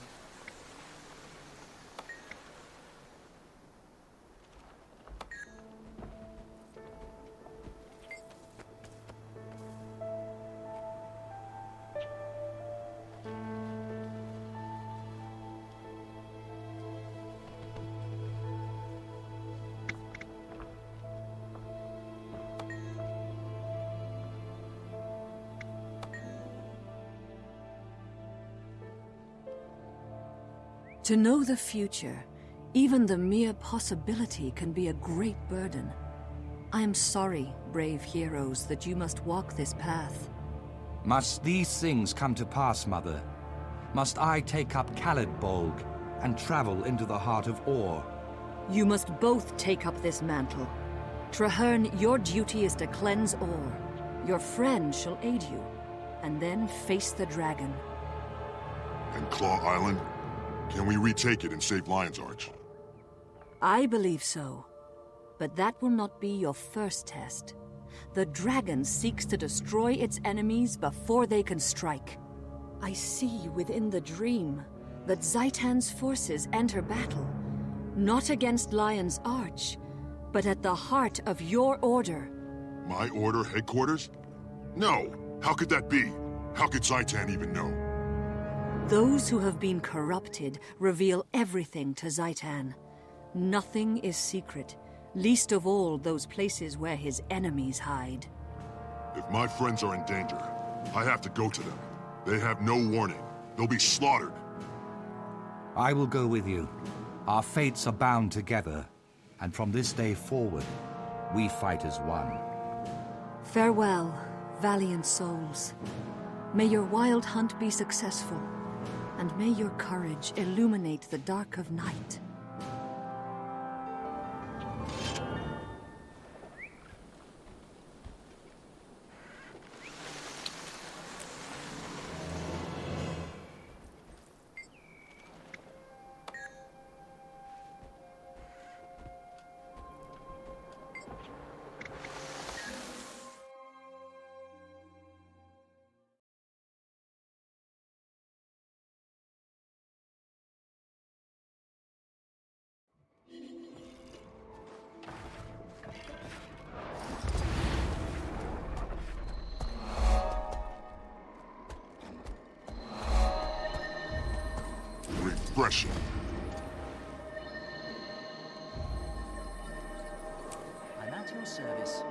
To know the future, even the mere possibility can be a great burden. I am sorry, brave heroes, that you must walk this path. Must these things come to pass, Mother? Must I take up Caladbolg and travel into the heart of Or? You must both take up this mantle. Traherne, your duty is to cleanse Or. Your friend shall aid you, and then face the dragon. And Claw Island? Can we retake it and save Lion's Arch? I believe so. But that will not be your first test. The dragon seeks to destroy its enemies before they can strike. I see within the dream that Zaitan's forces enter battle, not against Lion's Arch, but at the heart of your order. My order headquarters? No! How could that be? How could Zaitan even know? Those who have been corrupted reveal everything to Zaitan. Nothing is secret, least of all those places where his enemies hide. If my friends are in danger, I have to go to them. They have no warning. They'll be slaughtered. I will go with you. Our fates are bound together, and from this day forward, we fight as one. Farewell, valiant souls. May your wild hunt be successful, and may your courage illuminate the dark of night. Refreshing. I'm at your service.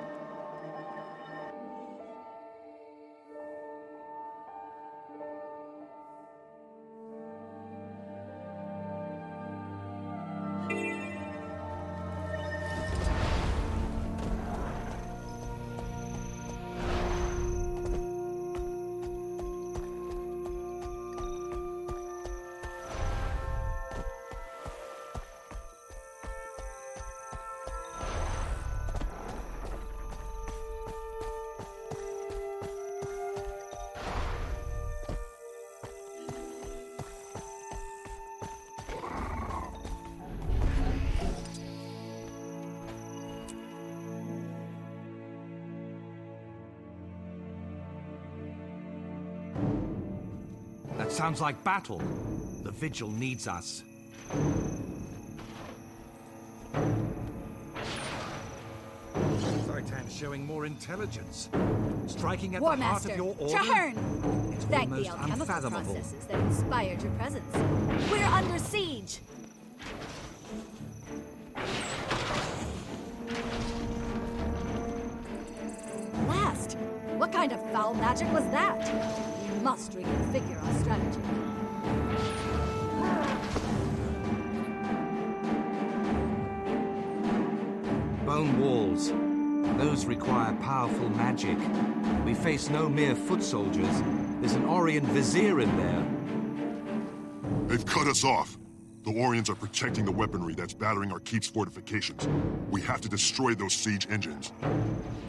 Sounds like battle. The Vigil needs us. Zaitan's showing more intelligence. Striking at the heart of your order. Traherne! It's Thank the almost alchemical unfathomable. processes that inspired your presence. We're under siege! Last! What kind of foul magic was that? We must reconfigure our strategy. Bone walls. Those require powerful magic. We face no mere foot soldiers. There's an Orion vizier in there. They've cut us off. The Orions are protecting the weaponry that's battering our keep's fortifications. We have to destroy those siege engines.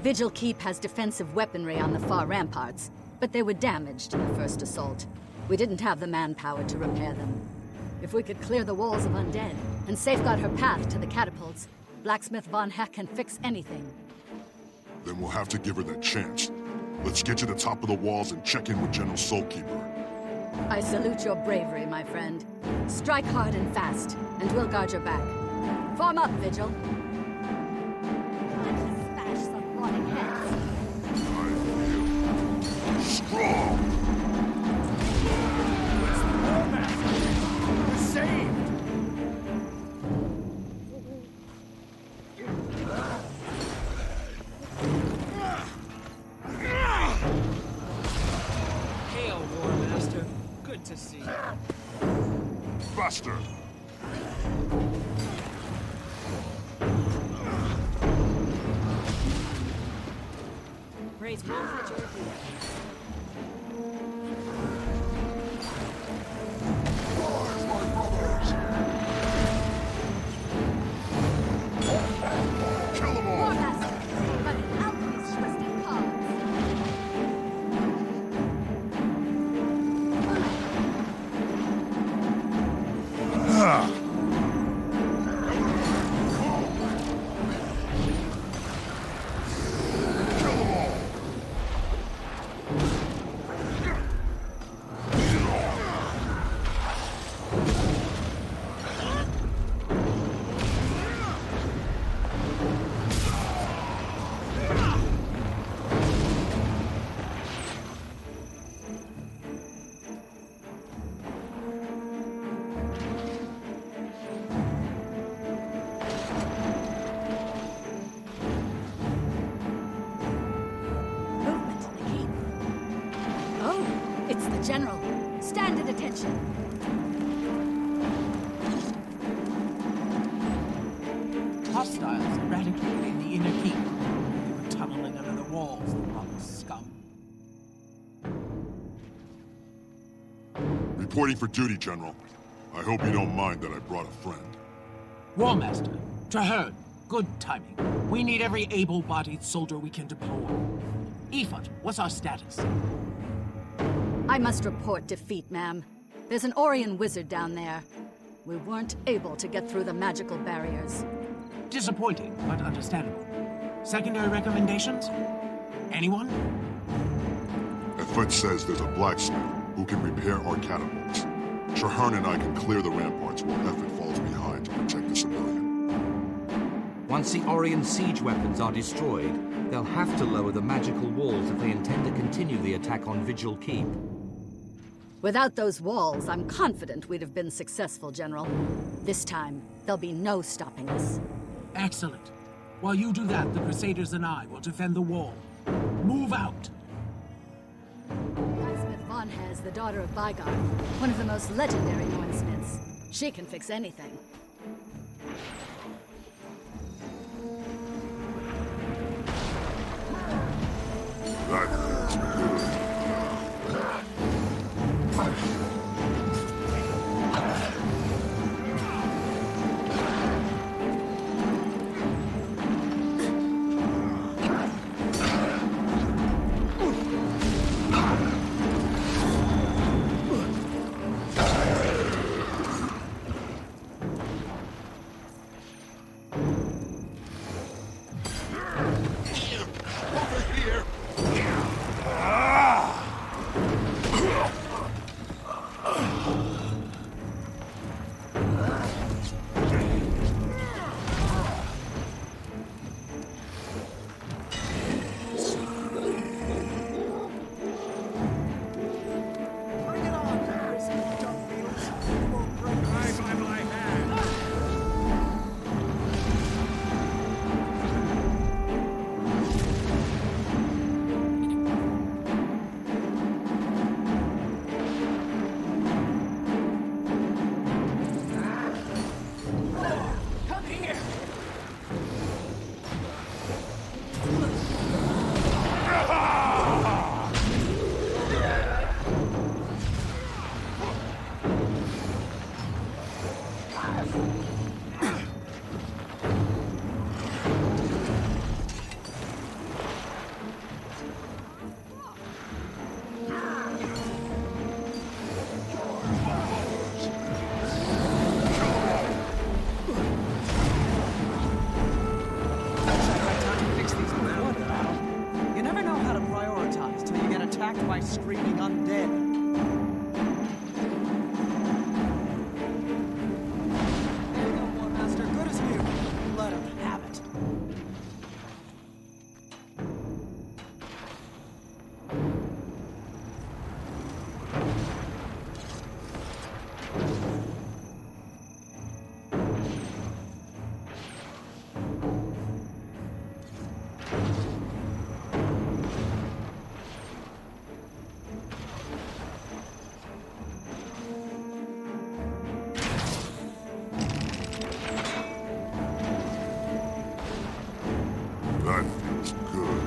Vigil Keep has defensive weaponry on the far ramparts, but they were damaged in the first assault. We didn't have the manpower to repair them. If we could clear the walls of undead and safeguard her path to the catapults, Blacksmith Von Heck can fix anything. Then we'll have to give her that chance. Let's get to the top of the walls and check in with General Soulkeeper. I salute your bravery, my friend. Strike hard and fast, and we'll guard your back. Form up, Vigil. Smash some rotting heads. Strong! We're saved! Hail, War Master. Good to see you. Buster! Praise God that you're here. Kill them all! War Master, but an alchemist twisting cards. General, stand at attention. Hostiles eradicated the inner keep. They were tunneling under the walls, the rotten scum. Reporting for duty, General. I hope you don't mind that I brought a friend. War Master, Traherne, good timing. We need every able-bodied soldier we can deploy. Ephod, what's our status? I must report defeat, ma'am. There's an Orion wizard down there. We weren't able to get through the magical barriers. Disappointing, but understandable. Secondary recommendations? Anyone? Ephod says there's a blacksmith who can repair our catapults. Traherne and I can clear the ramparts while Ephod falls behind to protect the civilian. Once the Orion siege weapons are destroyed, they'll have to lower the magical walls if they intend to continue the attack on Vigil Keep. Without those walls, I'm confident we'd have been successful, General. This time, there'll be no stopping us. Excellent. While you do that, the Crusaders and I will defend the wall. Move out! Blacksmith Von Hez, the daughter of Bygar, one of the most legendary Nornsmiths. She can fix anything. That feels good. You never know how to prioritize till you get attacked by screaming undead. There you go, War Master. Good as new. Let him have it. That feels good.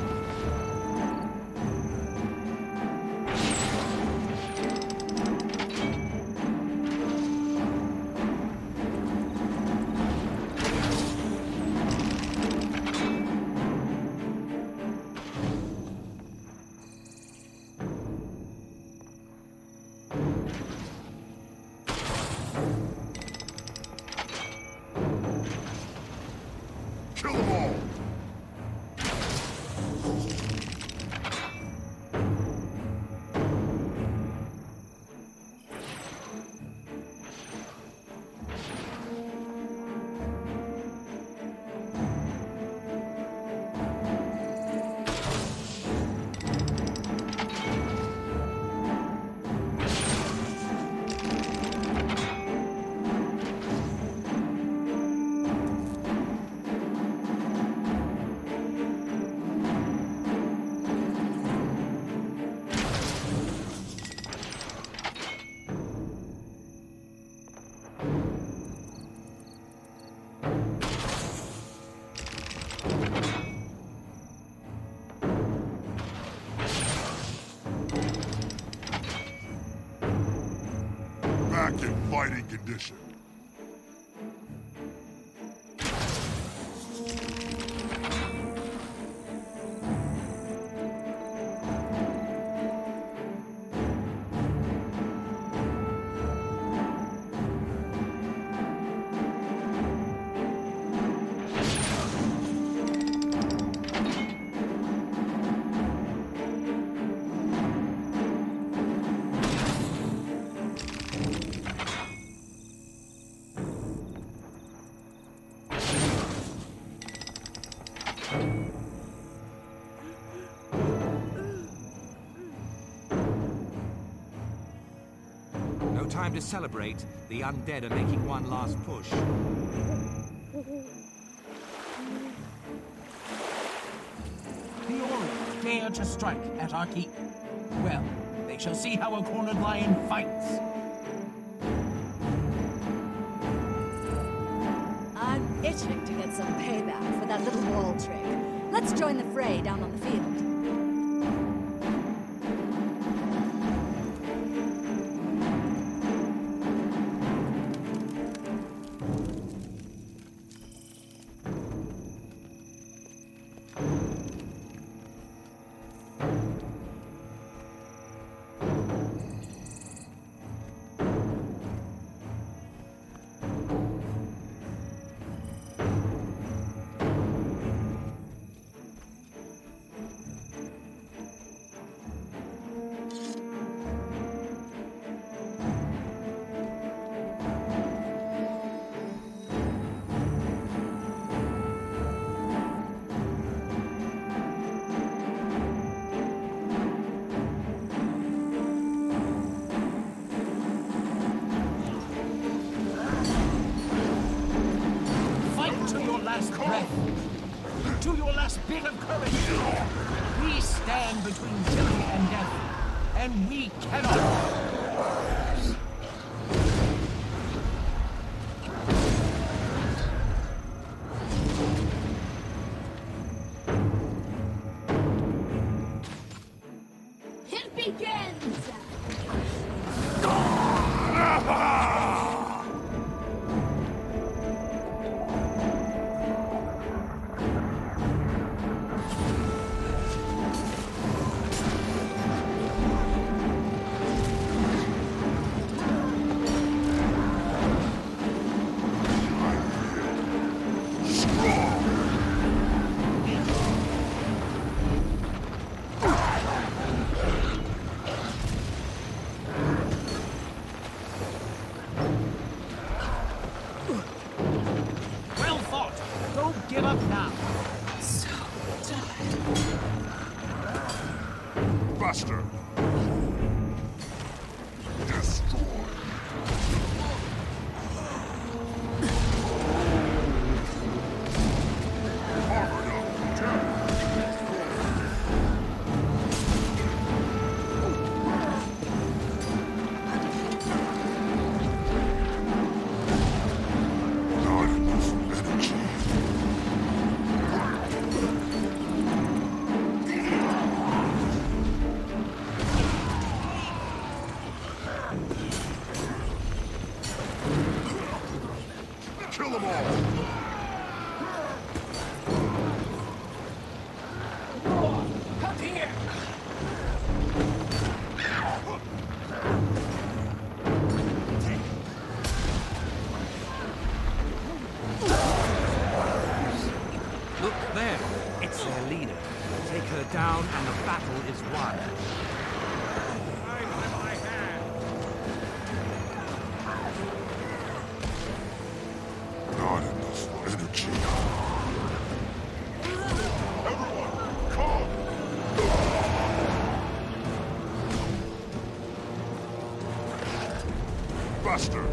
Kill them all! Back in fighting condition. No time to celebrate. The undead are making one last push. The Orient dare to strike at our keep. Well, they shall see how a cornered lion fights. I'm itching to get some payback for that little wall trick. Let's join the fray down on the field. To your last bit of courage. We stand between tyranny and death, and we cannot. It begins! now. So tired. Buster! Destroy! Armored up, attack! Not enough energy. Kill them all! Come here! Look there. It's their leader. Take her down and the battle is won. Not enough energy. Everyone, calm! Buster!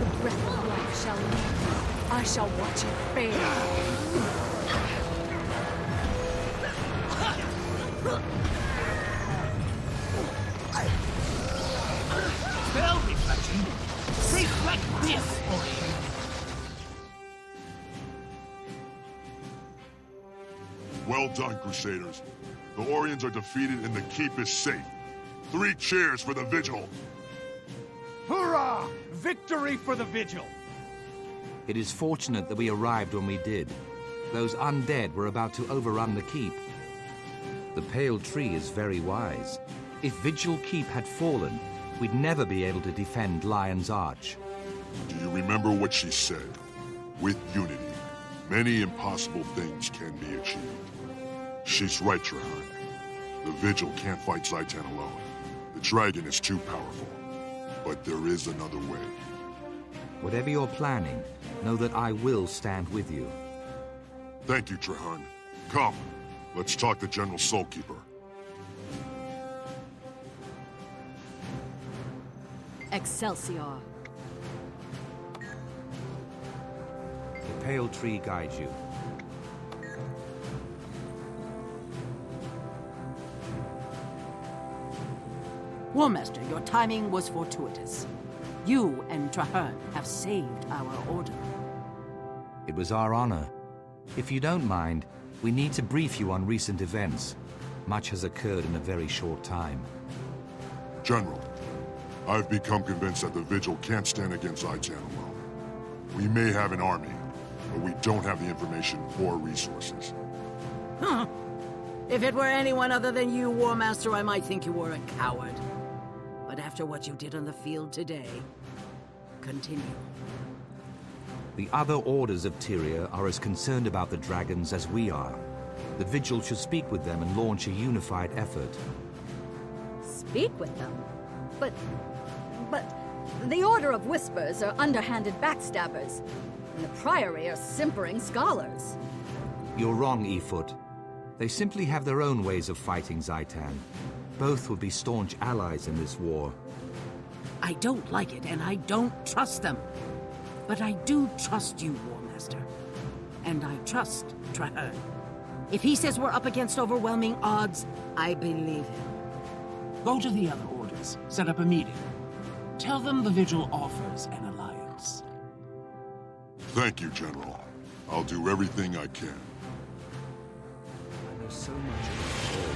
The breath of life shall leave. I shall watch it fade. Spell reflection. Reflect this for you. Well done, Crusaders. The Orions are defeated and the keep is safe. 3 cheers for the Vigil. Hurrah! Victory for the Vigil! It is fortunate that we arrived when we did. Those undead were about to overrun the keep. The Pale Tree is very wise. If Vigil Keep had fallen, we'd never be able to defend Lion's Arch. Do you remember what she said? With unity, many impossible things can be achieved. She's right, Trahan. The Vigil can't fight Zaitan alone. The dragon is too powerful. But there is another way. Whatever you're planning, know that I will stand with you. Thank you, Trahan. Come, let's talk to General Soulkeeper. Excelsior. The Pale Tree guides you. Warmaster, your timing was fortuitous. You and Trahan have saved our order. It was our honor. If you don't mind, we need to brief you on recent events. Much has occurred in a very short time. General, I've become convinced that the Vigil can't stand against Zaitan alone. We may have an army, but we don't have the information or resources. Huh. If it were anyone other than you, Warmaster, I might think you were a coward. But after what you did on the field today, continue. The other orders of Tyria are as concerned about the dragons as we are. The Vigil should speak with them and launch a unified effort. Speak with them? But the Order of Whispers are underhanded backstabbers, and the Priory are simpering scholars. You're wrong, Efoot. They simply have their own ways of fighting Zaitan. Both would be staunch allies in this war. I don't like it, and I don't trust them. But I do trust you, Warmaster. And I trust Trahan. If he says we're up against overwhelming odds, I believe him. Go to the other orders. Set up a meeting. Tell them the Vigil offers an alliance. Thank you, General. I'll do everything I can. I know so much about all,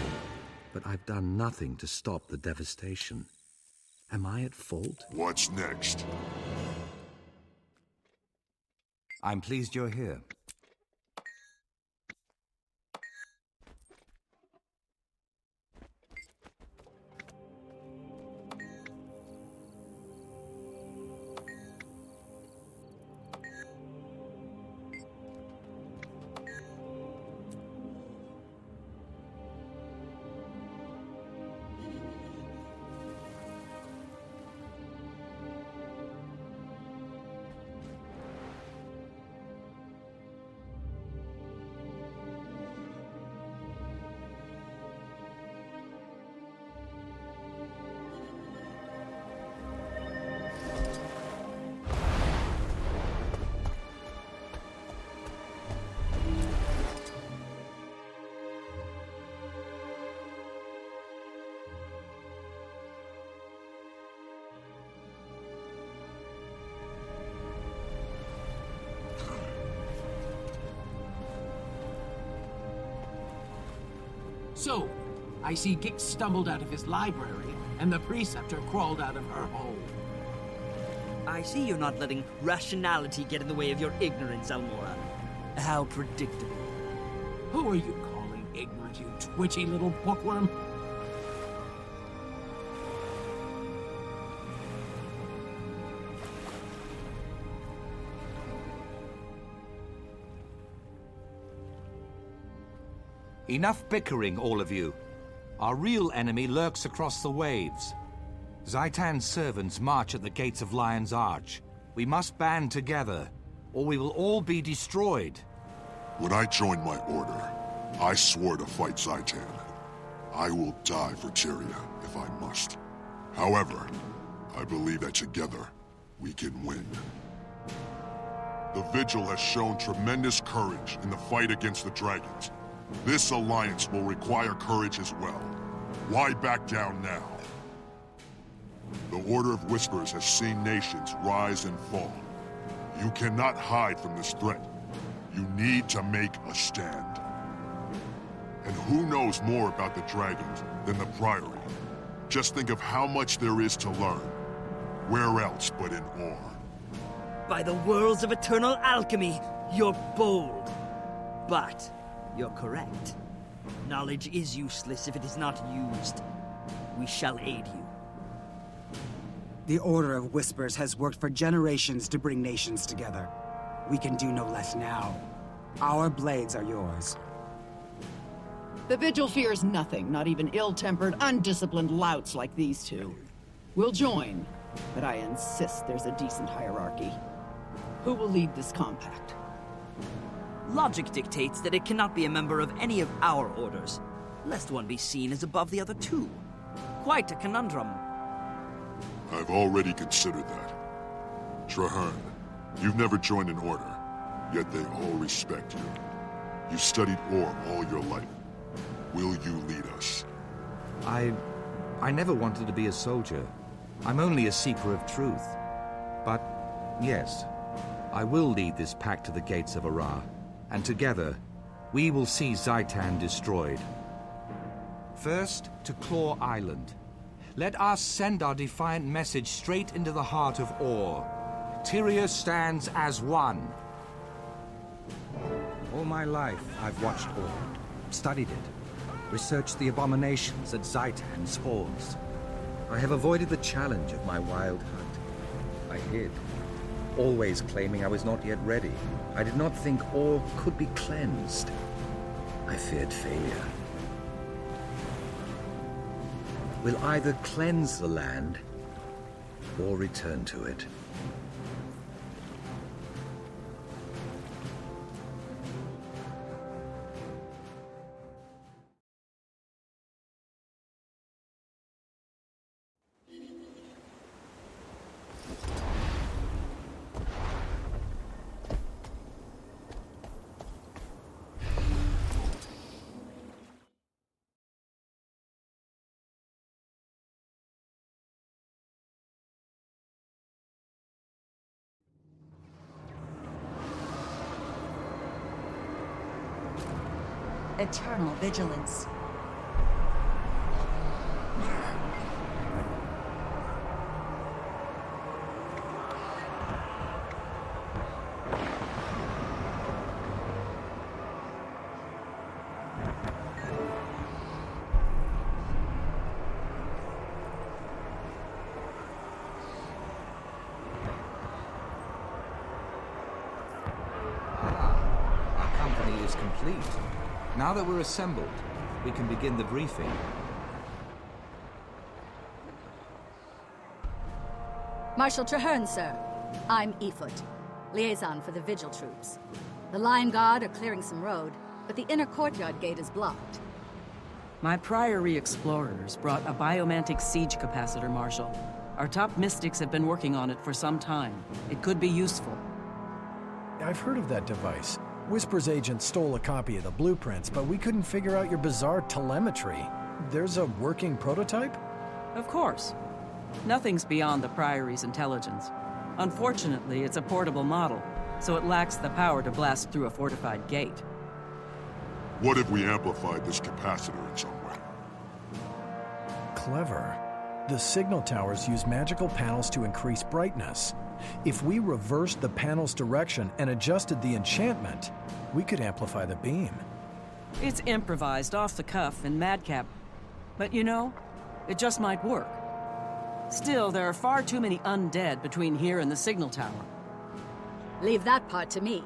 but I've done nothing to stop the devastation. Am I at fault? What's next? I'm pleased you're here. So, I see Gix stumbled out of his library, and the preceptor crawled out of her hole. I see you're not letting rationality get in the way of your ignorance, Almora. How predictable. Who are you calling ignorant, you twitchy little bookworm? Enough bickering, all of you. Our real enemy lurks across the waves. Zaitan's servants march at the gates of Lion's Arch. We must band together, or we will all be destroyed. When I joined my order, I swore to fight Zaitan. I will die for Tyria, if I must. However, I believe that together, we can win. The Vigil has shown tremendous courage in the fight against the dragons. This alliance will require courage as well. Why back down now? The Order of Whispers has seen nations rise and fall. You cannot hide from this threat. You need to make a stand. And who knows more about the dragons than the Priory? Just think of how much there is to learn. Where else but in Or? By the worlds of eternal alchemy, you're bold. But you're correct. Knowledge is useless if it is not used. We shall aid you. The Order of Whispers has worked for generations to bring nations together. We can do no less now. Our blades are yours. The Vigil fears nothing, not even ill-tempered, undisciplined louts like these two. We'll join, but I insist there's a decent hierarchy. Who will lead this compact? Logic dictates that it cannot be a member of any of our orders, lest one be seen as above the other two. Quite a conundrum. I've already considered that. Traherne, you've never joined an order, yet they all respect you. You've studied Or all your life. Will you lead us? I never wanted to be a soldier. I'm only a seeker of truth. But, yes, I will lead this pack to the gates of Ara, and together, we will see Zaitan destroyed. First, to Claw Island. Let us send our defiant message straight into the heart of Or. Tyria stands as one. All my life, I've watched Or, studied it, researched the abominations that Zaitan spawns. I have avoided the challenge of my wild hunt. I hid, always claiming I was not yet ready. I did not think Or could be cleansed. I feared failure. We'll either cleanse the land or return to it. Eternal vigilance. Our company is complete. Now that we're assembled, we can begin the briefing. Marshal Traherne, sir. I'm Efoot, liaison for the Vigil troops. The Lion Guard are clearing some road, but the inner courtyard gate is blocked. My Priory explorers brought a biomantic siege capacitor, Marshal. Our top mystics have been working on it for some time. It could be useful. I've heard of that device. Whisper's agent stole a copy of the blueprints, but we couldn't figure out your bizarre telemetry. There's a working prototype? Of course. Nothing's beyond the Priory's intelligence. Unfortunately, it's a portable model, so it lacks the power to blast through a fortified gate. What if we amplified this capacitor in some way? Clever. The signal towers use magical panels to increase brightness. If we reversed the panel's direction and adjusted the enchantment, we could amplify the beam. It's improvised, off the cuff, and madcap. But you know, it just might work. Still, there are far too many undead between here and the signal tower. Leave that part to me.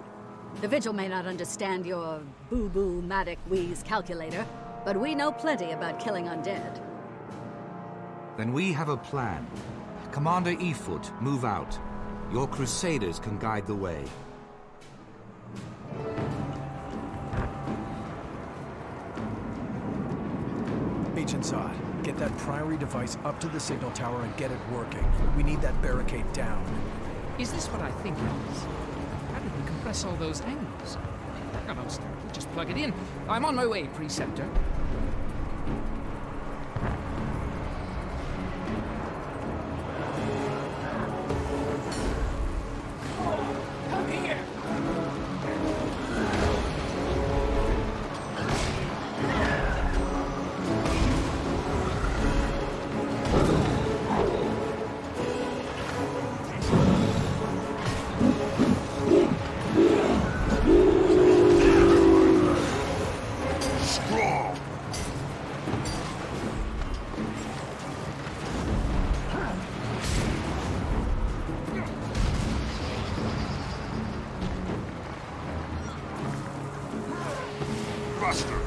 The Vigil may not understand your boo-boo matic wheeze calculator, but we know plenty about killing undead. Then we have a plan. Commander Efoot, move out. Your Crusaders can guide the way. Agent Zod, get that Priory device up to the signal tower and get it working. We need that barricade down. Is this what I think it is? How did we compress all those angles? Come on, Stark, we'll just plug it in. I'm on my way, Preceptor. Come here! Buster!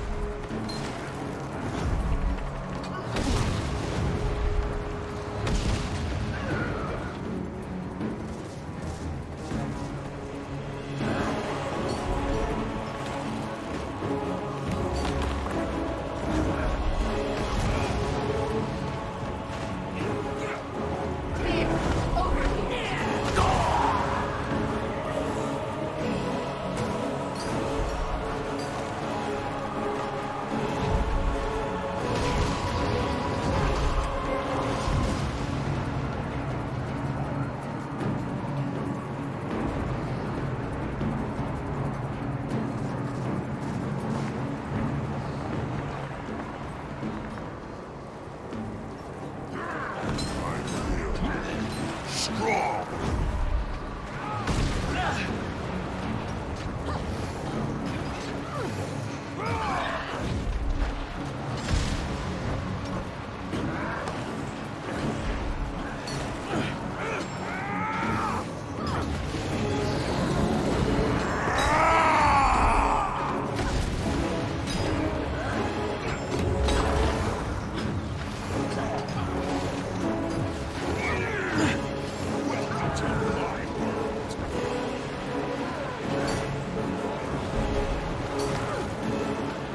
Strong!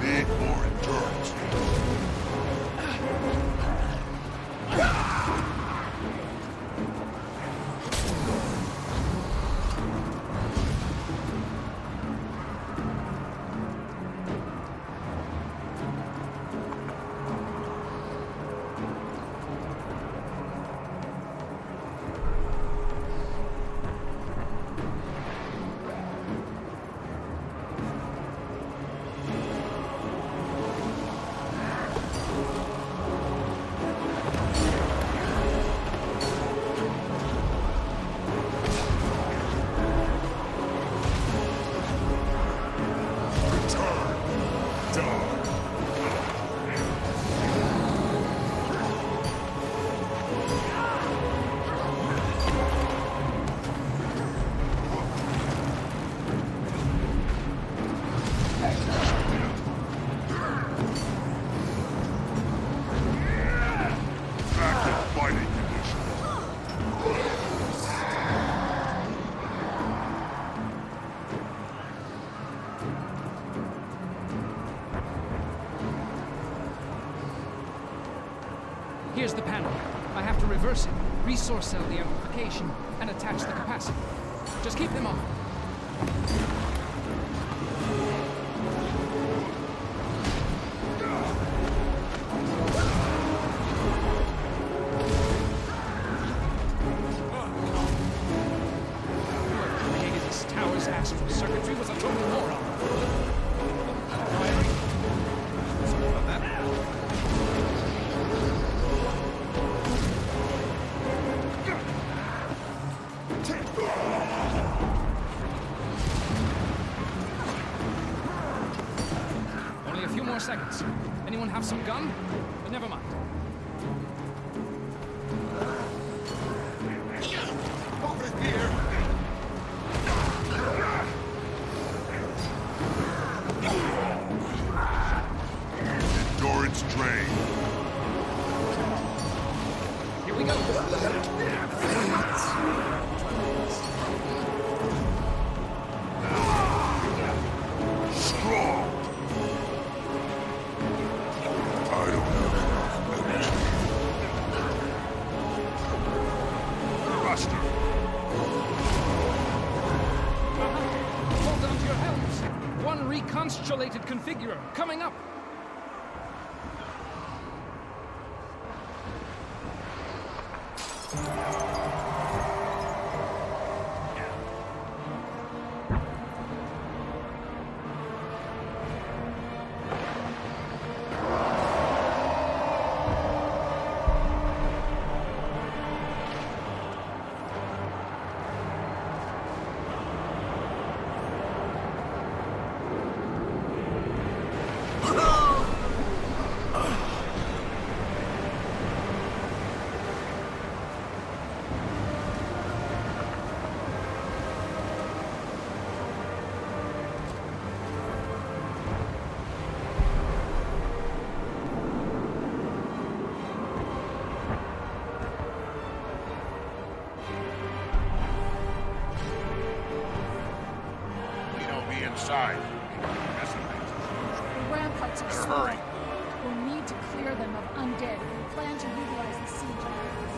Need more endurance. Here's the panel. I have to reverse it, resource cell the amplification, and attach the capacitor. Just keep them on. Whoever created this tower's astral circuitry was a total moron. seconds. Anyone have some gun? But never mind. Over here! Endurance drain. Here we go. Strong. I don't have enough energy. Buster. Hold on to your helms. One reconstellated configurer coming up. Inside. The ramparts are small. We'll need to clear them of undead. We plan to utilize the siege elements.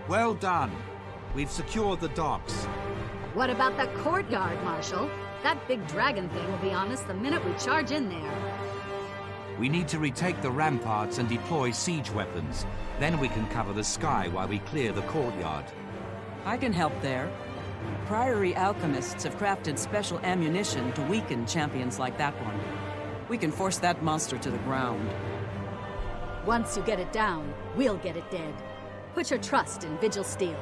Well done. We've secured the docks. What about the courtyard, Marshal? That big dragon thing will be on us the minute we charge in there. We need to retake the ramparts and deploy siege weapons. Then we can cover the sky while we clear the courtyard. I can help there. Priory alchemists have crafted special ammunition to weaken champions like that one. We can force that monster to the ground. Once you get it down, we'll get it dead. Put your trust in Vigil Steel.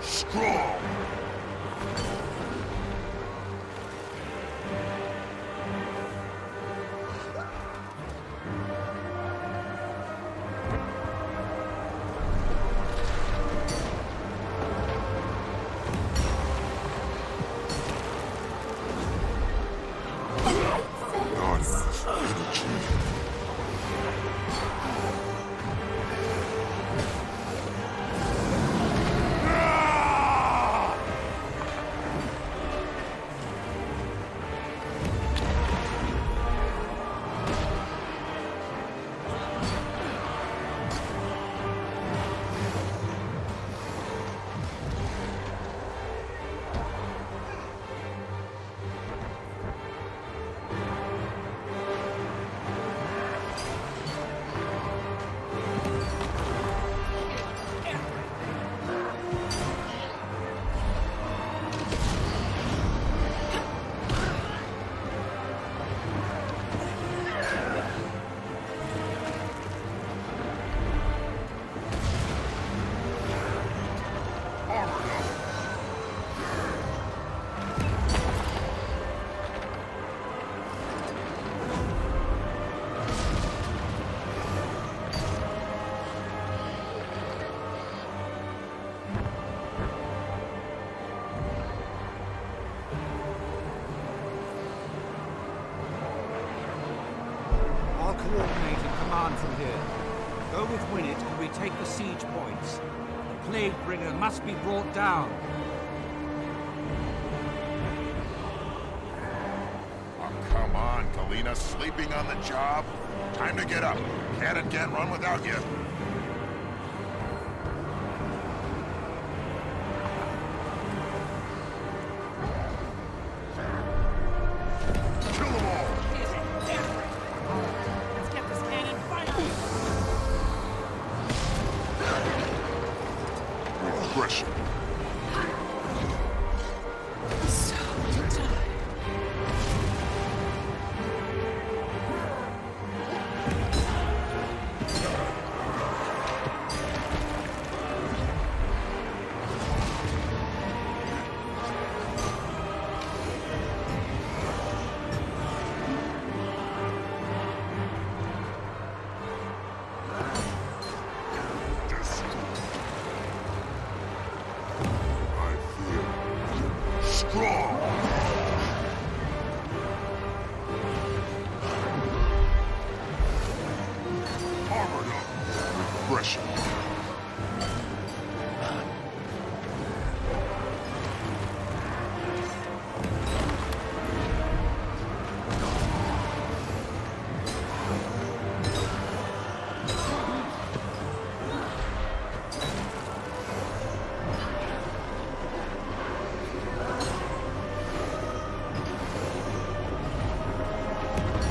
Strong! Not enough energy. Coordinated command from here. Go with Winnet and retake the siege points. The Plague Bringer must be brought down. Oh, come on, Kalina sleeping on the job? Time to get up. Cannon can't run without you. Kill them all! Let's get this cannon firing! Repression. Strong! Armored up. Repression.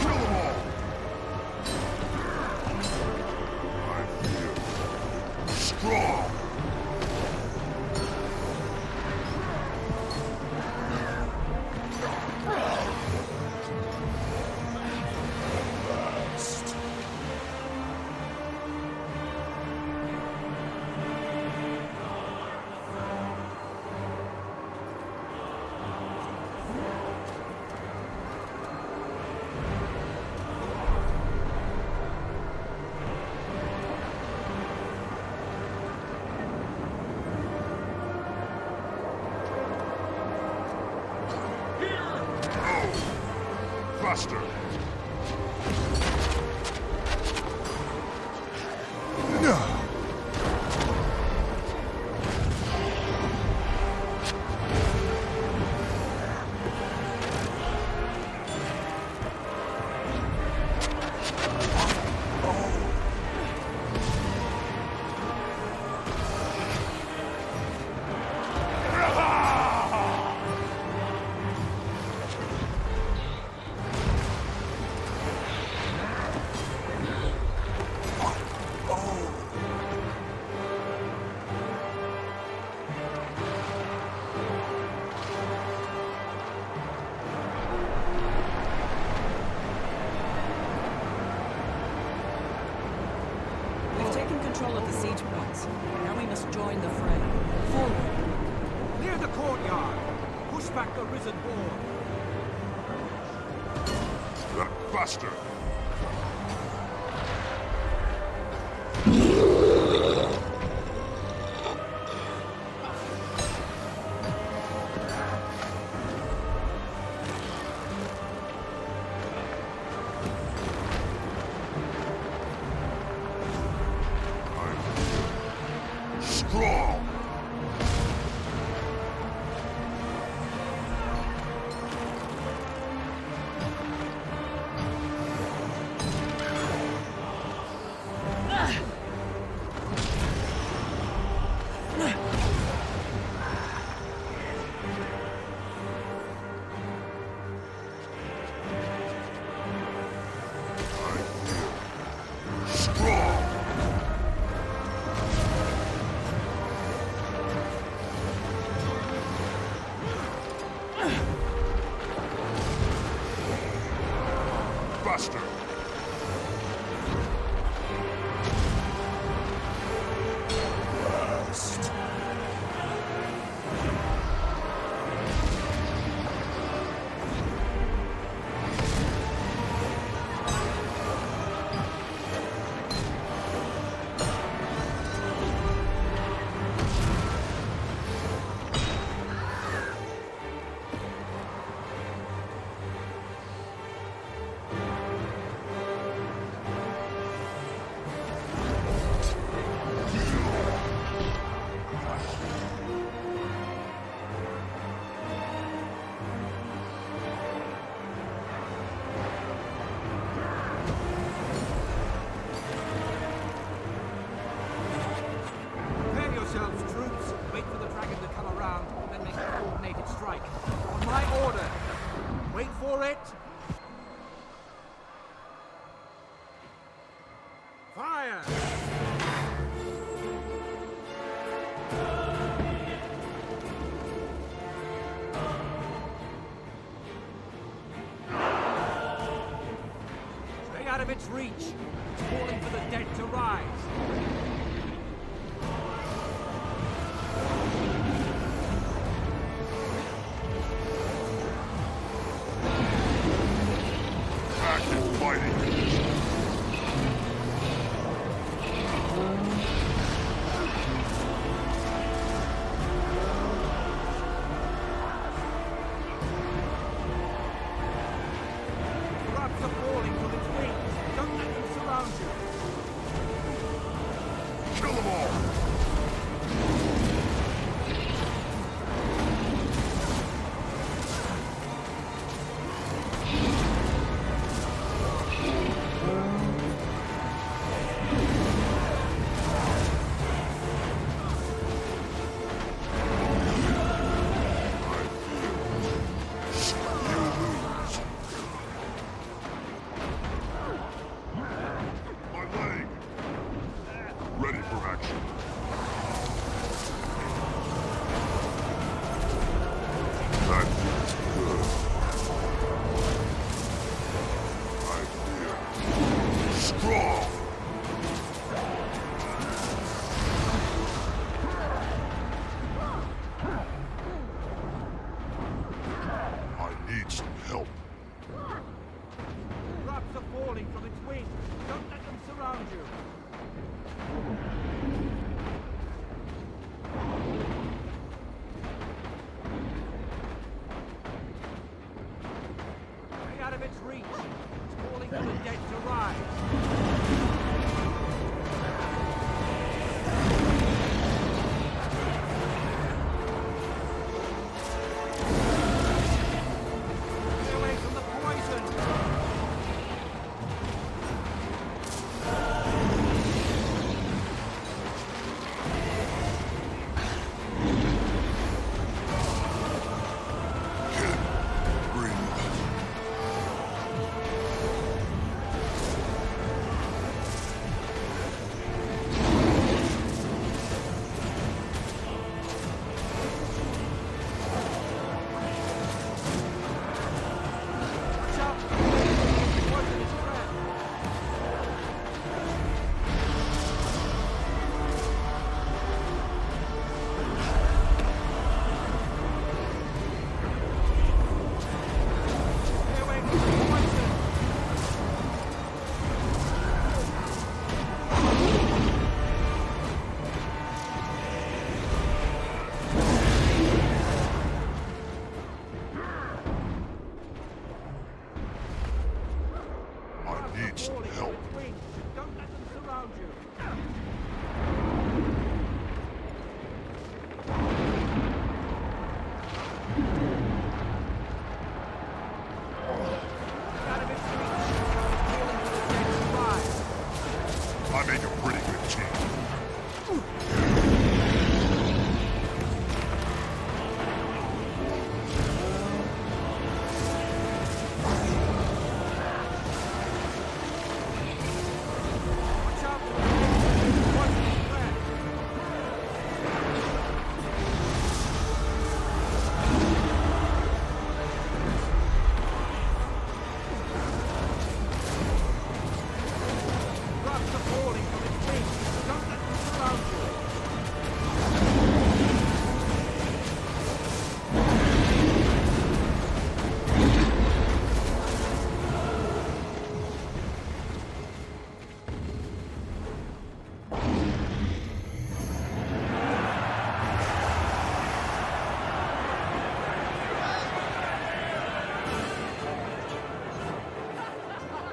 Kill them all! I feel strong! Buster! No! We've taken control of the siege points. Now we must join the fray. Forward! Clear the courtyard! Push back the risen boar! That Buster! Strong! Strong! Buster! Rest. of its reach. It's calling for the dead to rise. Active fighting. Rats are falling from its wings. Don't let them surround you. Kill them all! Ready for action. That feels good. I feel strong. I need some help. Rats are falling from its wings. Don't let them surround you. Stay out of its reach. It's calling for the dead to rise. Stay away from the poison. I need some help. Don't let them surround you. I make a pretty good team. Rats are falling from its wings. Don't let them surround you.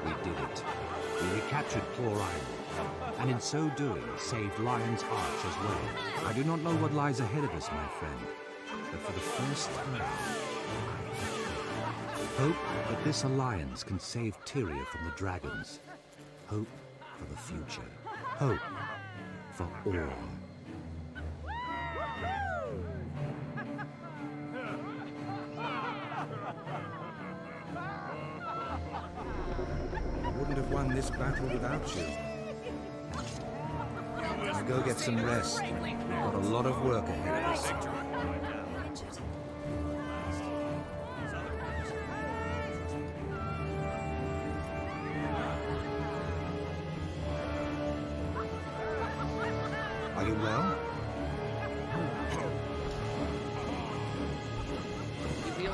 We did it. We recaptured Forearmed, and in so doing, saved Lion's Arch as well. I do not know what lies ahead of us, my friend, but for the first time, I hope that this alliance can save Tyria from the dragons. Hope for the future. Hope for all. I wouldn't have won this battle without you. Now go get some rest. We've got a lot of work ahead of us.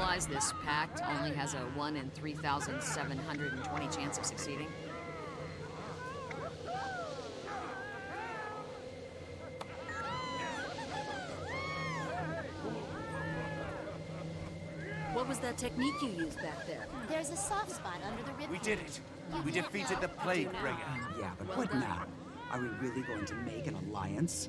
realize this pact only has a 1 in 3,720 chance of succeeding? What was that technique you used back there? There's a soft spot under the rib We did it. You We can't defeated know. the plague bringer. Yeah, but what now? Are we really going to make an alliance?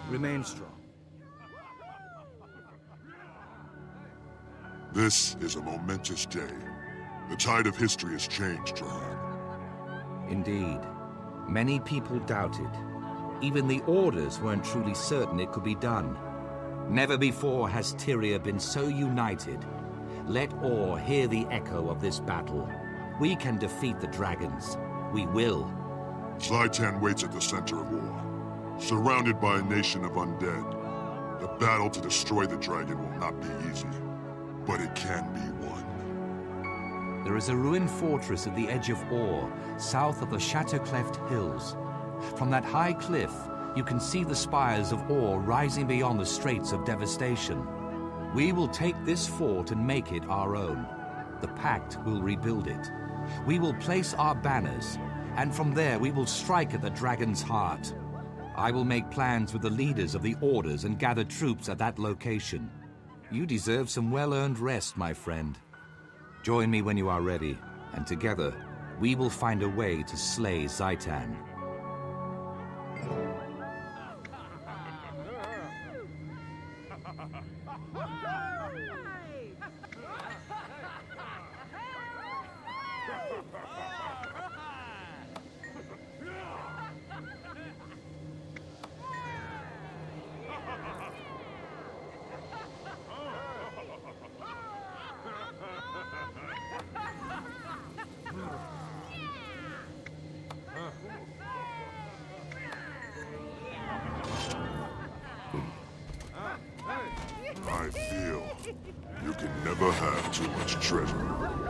Remain strong. This is a momentous day. The tide of history has changed, Drahan. Indeed. Many people doubted. Even the Orders weren't truly certain it could be done. Never before has Tyria been so united. Let all hear the echo of this battle. We can defeat the dragons. We will. Zaitan waits at the center of war, surrounded by a nation of undead. The battle to destroy the dragon will not be easy, but it can be won. There is a ruined fortress at the edge of Or, south of the Shattercleft Hills. From that high cliff, you can see the spires of Or rising beyond the Straits of Devastation. We will take this fort and make it our own. The Pact will rebuild it. We will place our banners, and from there we will strike at the dragon's heart. I will make plans with the leaders of the Orders and gather troops at that location. You deserve some well-earned rest, my friend. Join me when you are ready, and together we will find a way to slay Zaitan. I feel you can never have too much treasure.